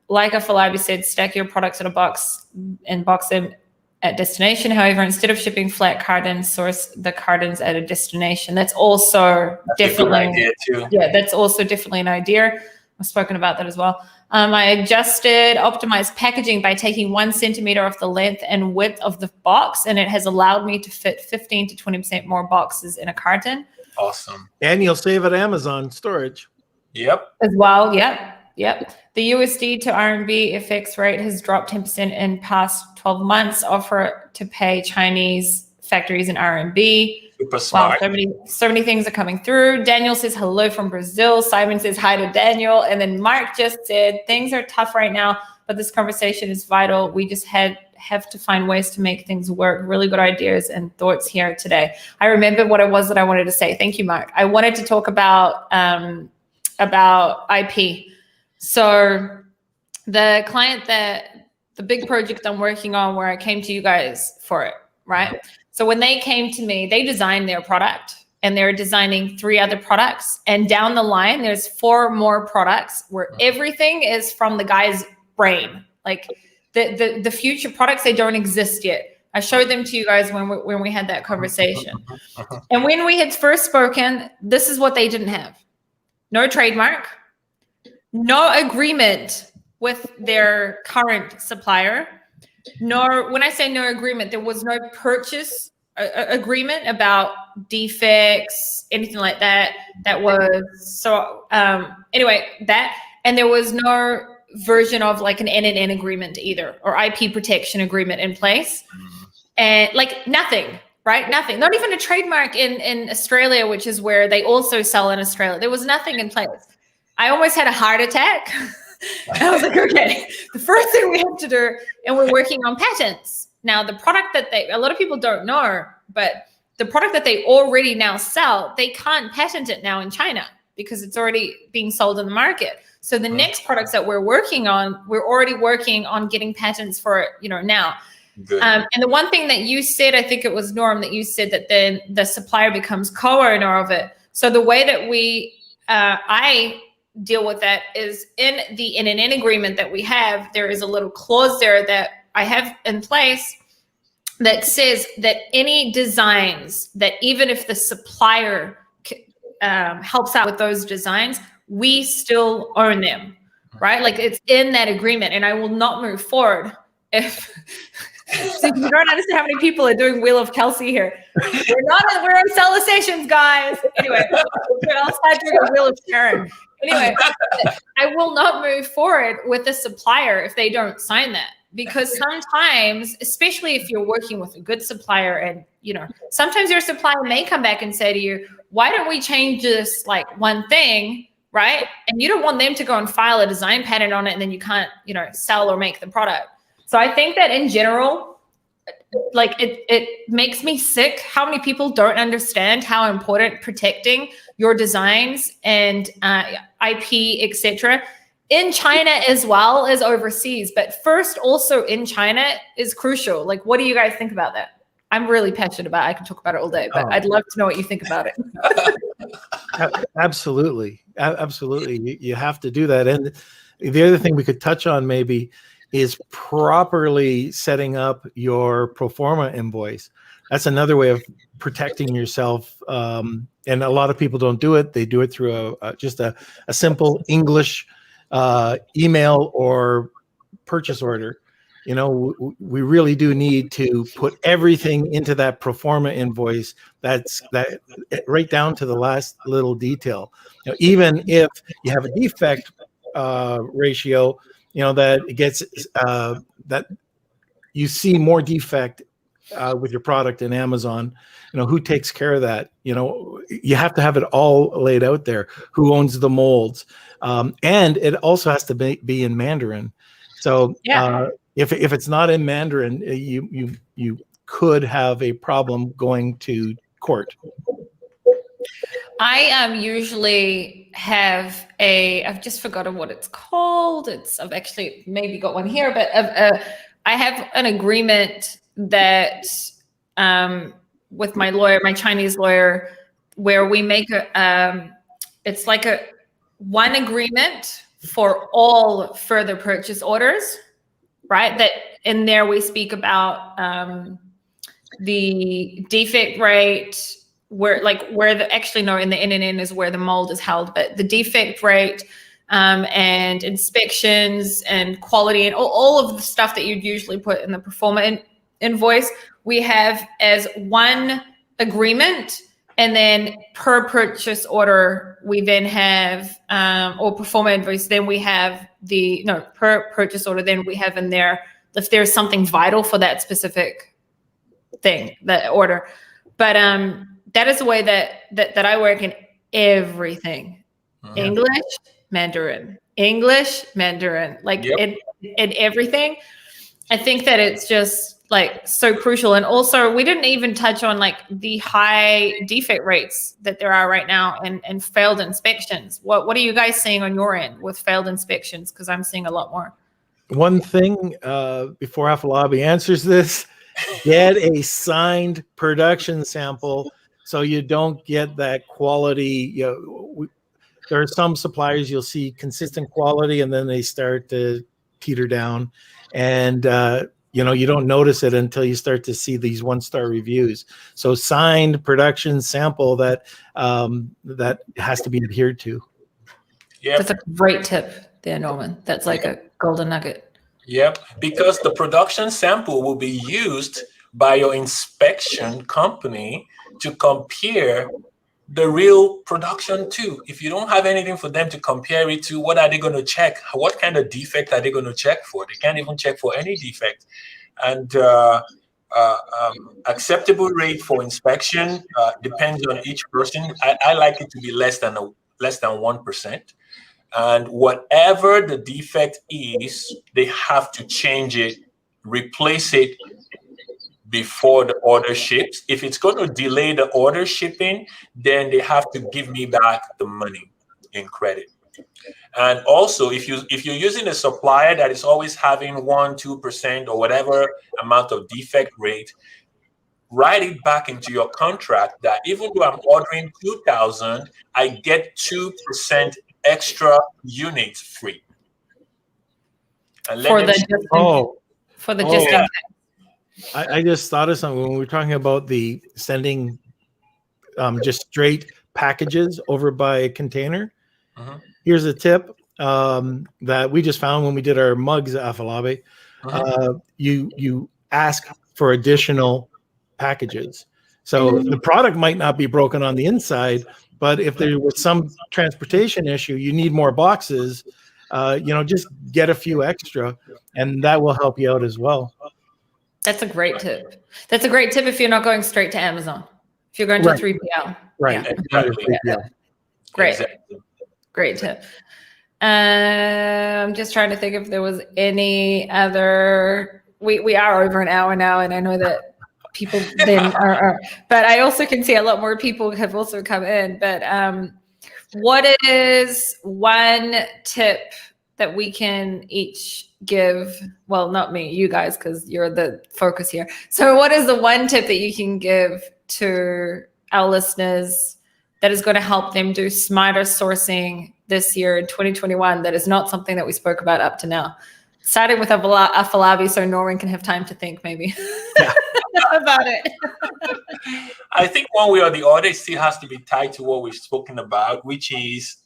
Like Afolabi said, stack your products in a box and box them at destination. However, instead of shipping flat cartons, source the cartons at a destination. That's also definitely a good idea too. Yeah, that's also definitely an idea. I've spoken about that as well. I optimized packaging by taking 1 centimeter off the length and width of the box, and it has allowed me to fit 15 to 20% more boxes in a carton. Awesome. And you'll save at Amazon storage. Yep. As well, yep. The USD to RMB FX rate has dropped 10% in past 12 months. Offer to pay Chinese factories in RMB. Super smart. Wow, so many things are coming through. Daniel says hello from Brazil. Simon says hi to Daniel. And then Mark just said, things are tough right now. but this conversation is vital. We just have to find ways to make things work. Really good ideas and thoughts here today. I remember what it was that I wanted to say. Thank you, Mark. I wanted to talk about IP. So the client the big project I'm working on where I came to you guys for it, right? So when they came to me, they designed their product and they're designing 3 other products. And down the line, there's 4 more products where everything is from the guy's brain. Like the future products, they don't exist yet. I showed them to you guys when we had that conversation. And when we had first spoken, this is what they didn't have. No trademark, no agreement with their current supplier. No, when I say no agreement, there was no purchase agreement about defects, anything like that. That was so anyway, that, and there was no version of like an N&N agreement either, or IP protection agreement in place. And like nothing, right? Nothing, not even a trademark in Australia, which is where they also sell in Australia. There was nothing in place. I almost had a heart attack. I was like, okay, the first thing we have to do, and we're working on patents. Now, the product that a lot of people don't know, but the product that they already now sell, they can't patent it now in China because it's already being sold in the market. So the next products that we're working on, we're already working on getting patents for it, now. And the one thing that you said, I think it was Norm, that you said that then the supplier becomes co-owner of it. So the way that I deal with that is in the N&N agreement that we have, there is a little clause there that I have in place that says that any designs that even if the supplier helps out with those designs, we still own them, right? Like it's in that agreement, and I will not move forward if so you don't understand how many people are doing Wheel of Kelsey here. We're on Celisations, guys. Anyway, I'll start doing a Wheel of Sharon. Anyway, I will not move forward with a supplier if they don't sign that, because sometimes, especially if you're working with a good supplier, and sometimes your supplier may come back and say to you, why don't we change this like one thing, right? And you don't want them to go and file a design patent on it, and then you can't sell or make the product. So I think that in general, like it makes me sick how many people don't understand how important protecting your designs and IP, etc., in China as well as overseas. But first, also in China is crucial. Like, what do you guys think about that? I'm really passionate about it. I can talk about it all day, but I'd love to know what you think about it. Absolutely. Absolutely. You have to do that. And the other thing we could touch on maybe is properly setting up your pro forma invoice. That's another way of protecting yourself. And a lot of people don't do it. They do it through just a simple English email or purchase order. We really do need to put everything into that pro forma invoice. That right down to the last little detail. Even if you have a defect ratio, that it gets that you see more defect with your product in Amazon. Who takes care of that? You have to have it all laid out there. Who owns the molds? And it also has to be in Mandarin. So if it's not in Mandarin, you could have a problem going to court. I usually have I've just forgotten what it's called. I've actually maybe got one here, but I have an agreement that with my lawyer, my Chinese lawyer, where we make it's like one agreement for all further purchase orders, right? That in there we speak about the defect rate, in the N&N is where the mold is held, but the defect rate and inspections and quality and all of the stuff that you'd usually put in the pro forma invoice, we have as one agreement. And then per purchase order, we then have, or pro forma invoice, then we have per purchase order, then we have in there, if there's something vital for that specific thing, that order. But that is the way that I work in everything. English, Mandarin, English, Mandarin, like Yep. in everything. I think that it's just like so crucial. And also we didn't even touch on like the high defect rates that there are right now and failed inspections. What are you guys seeing on your end with failed inspections? Because I'm seeing a lot more. One thing before Afolabi answers this, get a signed production sample so you don't get that quality. There are some suppliers you'll see consistent quality and then they start to teeter down, and you don't notice it until you start to see these 1-star reviews. So signed production sample that has to be adhered to. Yeah, That's a great tip there, Norman. That's like a golden nugget. Yep, because the production sample will be used by your inspection company to compare the real production to. If you don't have anything for them to compare it to, what are they going to check? What kind of defect are they going to check for? They can't even check for any defect. And acceptable rate for inspection depends on each person. I like it to be less than 1%. And whatever the defect is, they have to change it, replace it before the order ships. If it's going to delay the order shipping, then they have to give me back the money in credit. And also, if you're using a supplier that is always having 1-2% or whatever amount of defect rate, write it back into your contract that even though I'm ordering 2,000, I get 2% extra units free. And For the just in case. I just thought of something when we were talking about the sending just straight packages over by a container. Uh-huh. Here's a tip that we just found when we did our mugs at Afolabi. You ask for additional packages. So the product might not be broken on the inside, but if there was some transportation issue, you need more boxes, just get a few extra, and that will help you out as well. That's a great tip. That's a great tip if you're not going straight to Amazon. If you're going to 3PL. Right. Yeah. Exactly. Great. Exactly. Great tip. I'm just trying to think if there was any other. We are over an hour now, and I know that people then are. But I also can see a lot more people have also come in. But what is one tip that we can each give? Well, not me, you guys, because you're the focus here. So what is the one tip that you can give to our listeners that is going to help them do smarter sourcing this year in 2021 that is not something that we spoke about up to now? Starting with Afolabi so Norman can have time to think maybe about it. I think one way or the other, it still has to be tied to what we've spoken about, which is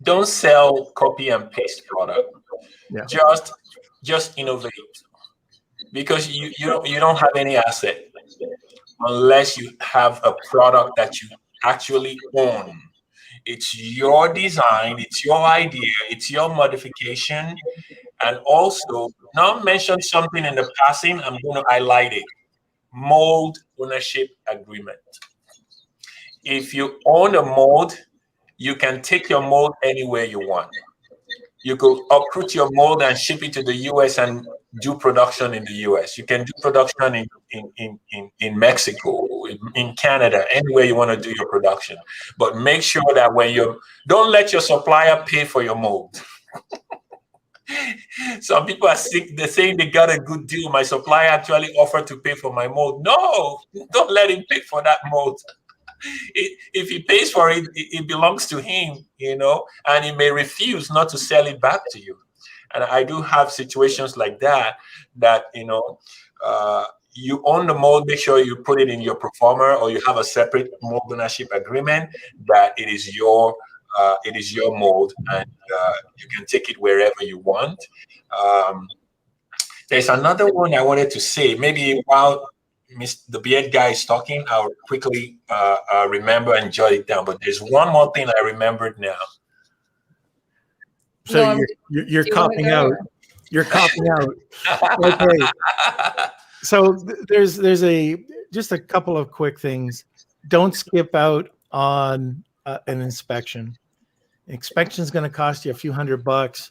don't sell copy and paste product. Yeah. Just innovate, because you don't have any asset unless you have a product that you actually own. It's your design, it's your idea, it's your modification. And also, now mention something in the passing, I'm going to highlight it. Mold ownership agreement. If you own a mold, you can take your mold anywhere you want. You could uproot your mold and ship it to the US and do production in the US. You can do production in Mexico, in Canada, anywhere you want to do your production. But make sure that don't let your supplier pay for your mold. Some people are sick. They're saying they got a good deal. My supplier actually offered to pay for my mold. No, don't let him pay for that mold. If he pays for it, it belongs to him, and he may refuse not to sell it back to you. And I do have situations like that, you own the mold, make sure you put it in your performer, or you have a separate mold ownership agreement that it is your mold, and you can take it wherever you want. There's another one I wanted to say, maybe while the beard guy is talking, I'll quickly remember and jot it down. But there's one more thing I remembered now. So you're copping out. You're copping out. Okay. So there's just a couple of quick things. Don't skip out on an inspection. Inspection is going to cost you a few $100.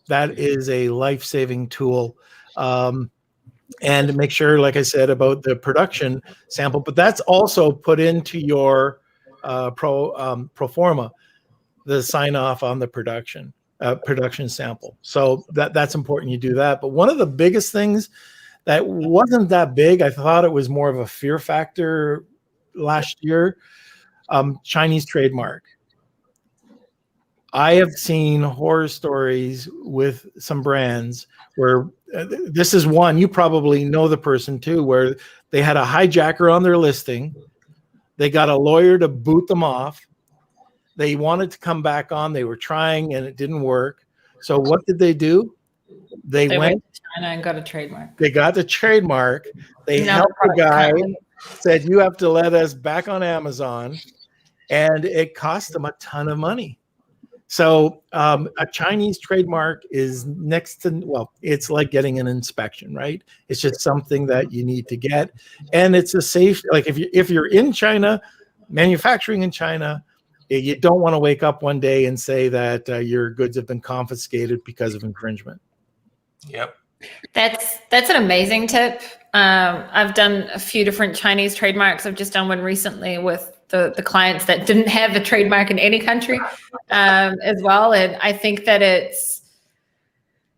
That is a life-saving tool. And make sure, like I said, about the production sample, but that's also put into your pro forma, the sign off on the production sample. So that's important you do that. But one of the biggest things that wasn't that big, I thought it was more of a fear factor last year, Chinese trademark. I have seen horror stories with some brands where this is one, you probably know the person too, where they had a hijacker on their listing. They got a lawyer to boot them off. They wanted to come back on. They were trying and it didn't work. So what did they do? They went to China and got a trademark. They got the trademark. They helped the guy, said, you have to let us back on Amazon. And it cost them a ton of money. So a Chinese trademark is next to, well, it's like getting an inspection, right? It's just something that you need to get. And it's a safe, like if you're in China, manufacturing in China, you don't want to wake up one day and say that your goods have been confiscated because of infringement. Yep. That's an amazing tip. I've done a few different Chinese trademarks. I've just done one recently with the clients that didn't have a trademark in any country as well. And I think that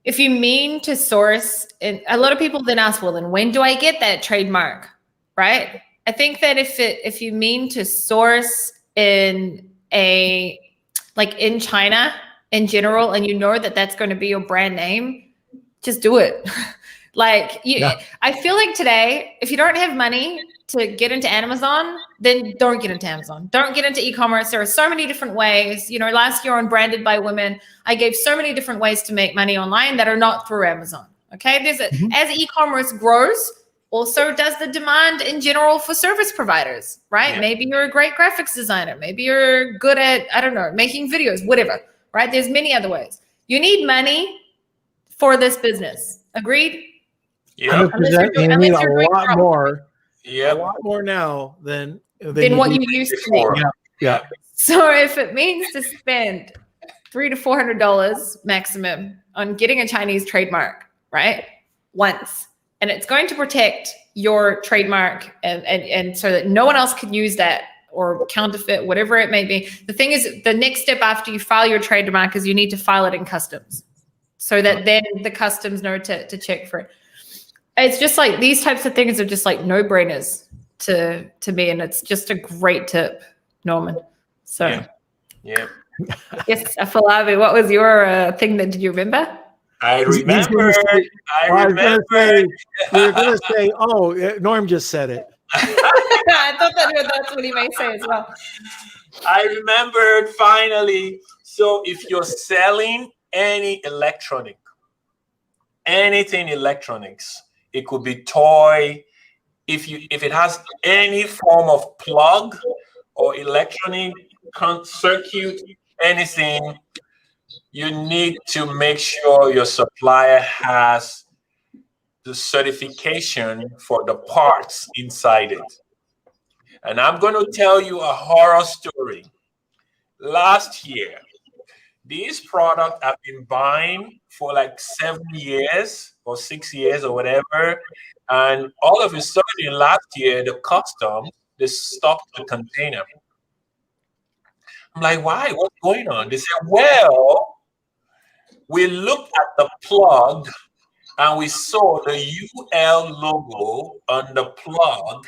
if you mean to source, and a lot of people then ask, well, then when do I get that trademark, right? I think that if you mean to source in in China in general, and you know that that's going to be your brand name, just do it. I feel like today, if you don't have money to get into Amazon, then don't get into Amazon. Don't get into e-commerce. There are so many different ways. Last year on Branded by Women, I gave so many different ways to make money online that are not through Amazon. Okay. As e-commerce grows, also does the demand in general for service providers, right? Yeah. Maybe you're a great graphics designer. Maybe you're good at, I don't know, making videos, whatever, right? There's many other ways. You need money for this business. Agreed? Yeah. You need a lot more. Yeah, a lot more now than what you used to make. Yeah. So if it means to spend $300 to $400 maximum on getting a Chinese trademark, right? Once, and it's going to protect your trademark and so that no one else can use that or counterfeit, whatever it may be. The thing is, the next step after you file your trademark is you need to file it in customs so that then the customs know to check for it. It's just like these types of things are just like no-brainers to me, and it's just a great tip, Norman. So, yeah. Yes, Afolabi, what was your thing that did you remember? I remember. We were going to say, oh, Norm just said it. I thought that's what he may say as well. I remembered finally. So if you're selling any anything electronics, it could be toy. If it has any form of plug or electronic circuit, anything, you need to make sure your supplier has the certification for the parts inside it. And I'm going to tell you a horror story. Last year, these products I've been buying for like 7 years or 6 years or whatever. And all of a sudden last year, the customs, they stopped the container. I'm like, why? What's going on? They said, well, we looked at the plug and we saw the UL logo on the plug.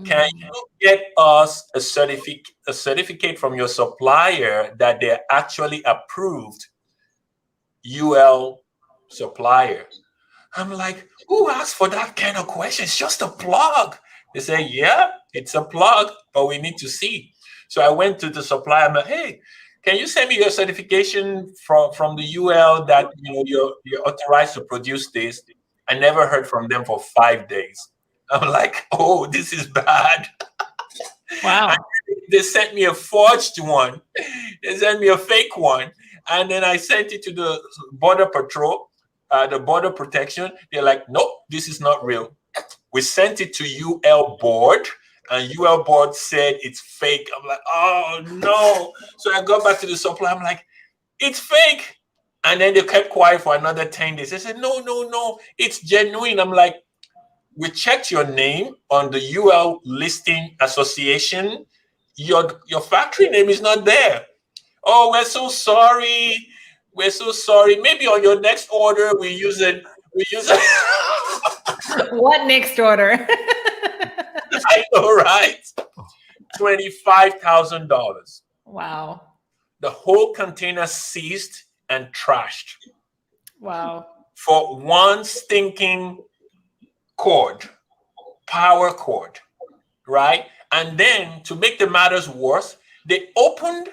Can you get us a certificate from your supplier that they're actually approved UL supplier? I'm like, who asked for that kind of question? It's just a plug. They say, yeah, it's a plug, but we need to see. So I went to the supplier. I'm like, hey, can you send me your certification from the UL that you're authorized to produce this? I never heard from them for 5 days. I'm like, oh, this is bad. Wow. They sent me a forged one. They sent me a fake one. And then I sent it to the Border Patrol, the Border Protection. They're like, nope, this is not real. We sent it to UL board. and UL board said it's fake. I'm like, oh no. So I got back to the supplier. I'm like, it's fake. And then they kept quiet for another 10 days. They said, no, it's genuine. I'm like, we checked your name on the UL listing association. Your factory name is not there. Oh, we're so sorry. We're so sorry. Maybe on your next order, we use it. What next order? I know, right? $25,000. Wow. The whole container seized and trashed. Wow. For one stinking cord, power cord, right? And then to make the matters worse, they opened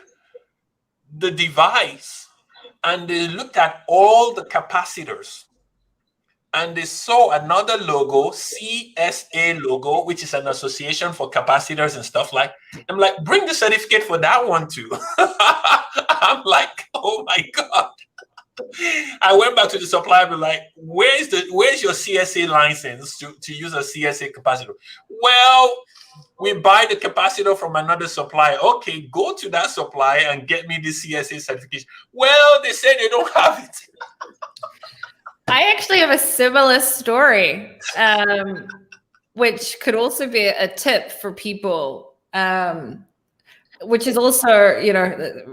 the device and they looked at all the capacitors and they saw another logo, CSA logo, which is an association for capacitors and stuff like. I'm like, bring the certificate for that one too. I'm like, oh my God. I went back to the supplier and be like, where's your CSA license to use a CSA capacitor? Well, we buy the capacitor from another supplier. Okay, go to that supplier and get me the CSA certification. Well, they said they don't have it. I actually have a similar story, which could also be a tip for people, which is also,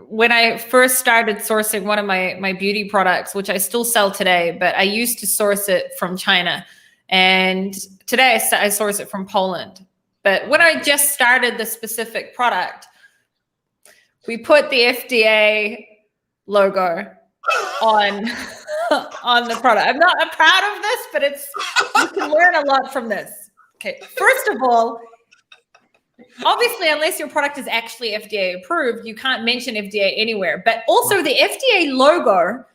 when I first started sourcing one of my beauty products, which I still sell today, but I used to source it from China. And today I source it from Poland. But when I just started the specific product, we put the FDA logo on the product. I'm proud of this, but you can learn a lot from this. Okay, first of all, obviously, unless your product is actually FDA approved, you can't mention FDA anywhere. But also the FDA logo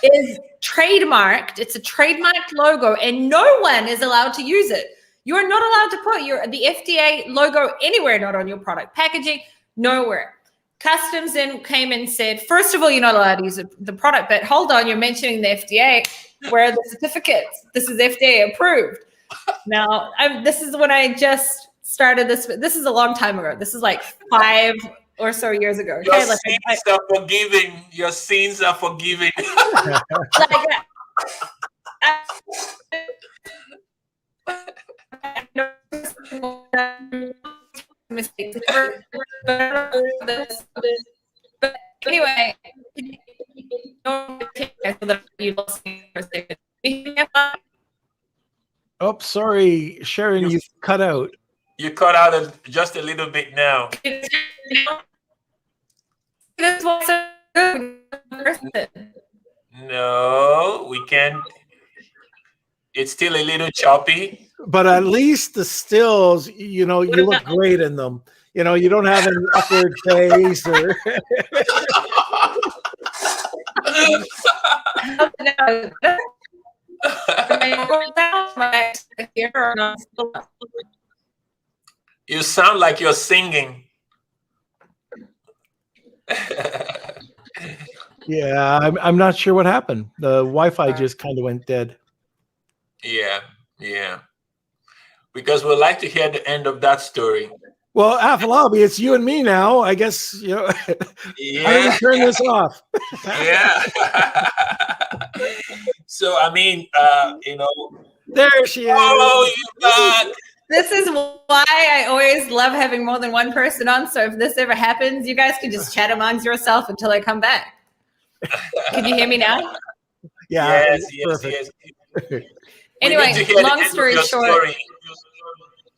is trademarked. It's a trademarked logo and no one is allowed to use it. You are not allowed to put the FDA logo anywhere, not on your product packaging, nowhere. Customs then came and said, first of all, you're not allowed to use the product, but hold on, you're mentioning the FDA. Where are the certificates? This is FDA approved. Now, this is when I just started this. This is a long time ago. This is like 5 or so years ago. Your sins are forgiven. Your sins are forgiven. Mistakes. But anyway, oh, sorry, Sharon, you cut out. You cut out just a little bit now. No, we can't. It's still a little choppy. But at least the stills, you look great in them. You don't have an awkward face or. You sound like you're singing. Yeah, I'm not sure what happened. The Wi-Fi just kind of went dead. Yeah. Because we'd like to hear the end of that story. Well, Afolabi, it's you and me now. I guess Yeah. I'm gonna turn this off. Yeah. So there she is. Oh, you back. This is why I always love having more than one person on. So if this ever happens, you guys can just chat amongst yourself until I come back. Can you hear me now? Yeah. Yes. Anyway, long story short,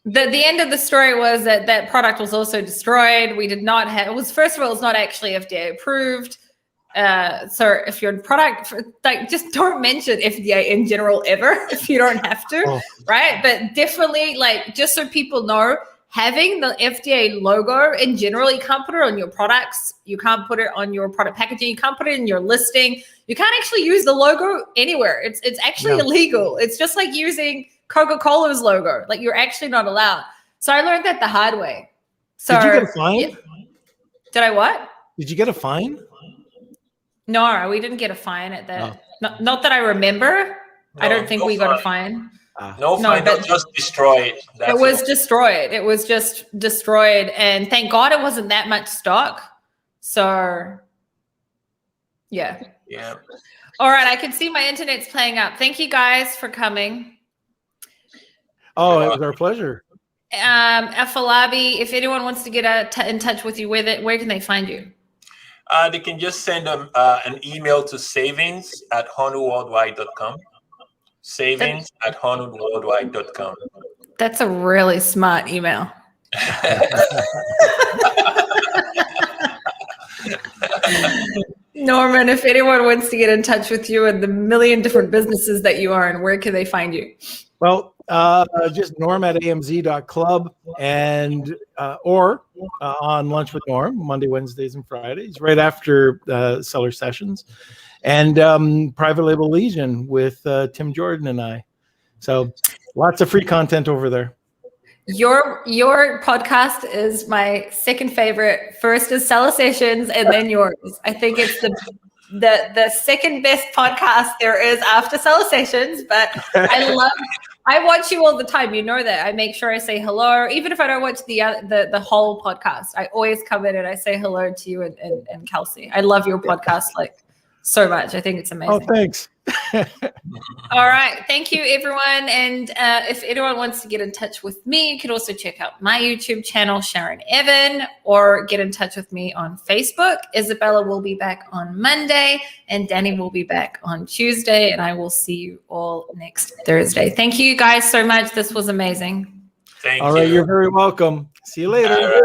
the end of the story was that product was also destroyed. We did not have, first of all, it's not actually FDA approved. So if your product, just don't mention FDA in general ever if you don't have to, right? But definitely, just so people know, having the FDA logo in general, you can't put it on your products. You can't put it on your product packaging. You can't put it in your listing. You can't actually use the logo anywhere. It's actually illegal. It's just like using Coca-Cola's logo. You're actually not allowed. So I learned that the hard way. So did you get a fine? Yeah. Did I what? Did you get a fine? No, we didn't get a fine at that. Not that I remember. I don't think we got a fine. No, final, just destroy it. It was destroyed. It was just destroyed. And thank God it wasn't that much stock. So, yeah. Yeah. All right. I can see my internet's playing up. Thank you guys for coming. Oh, it was our pleasure. Afolabi, if anyone wants to get in touch with you with it, where can they find you? They can just send them an email to savings@HONUWorldwide.com. Savings@HONUWorldwide.com. That's a really smart email. Norman, if anyone wants to get in touch with you and the million different businesses that you are in, where can they find you? Well, just norm@amz.club and or on Lunch with Norm, Monday, Wednesdays, and Fridays, right after seller sessions, and Private Label Legion with Tim Jordan and I. So lots of free content over there. Your podcast is my second favorite. First is Seller Sessions, and then yours. I think it's the second best podcast there is after Seller Sessions. But I watch you all the time. You know that. I make sure I say hello, even if I don't watch the whole podcast. I always come in and I say hello to you and Kelsey. I love your podcast so much. I think it's amazing. Oh, thanks. All right. Thank you, everyone. And if anyone wants to get in touch with me, you can also check out my YouTube channel, Sharon Evan, or get in touch with me on Facebook. Isabella will be back on Monday, and Danny will be back on Tuesday, and I will see you all next Thursday. Thank you guys so much. This was amazing. Thank you. All right. You're very welcome. See you later.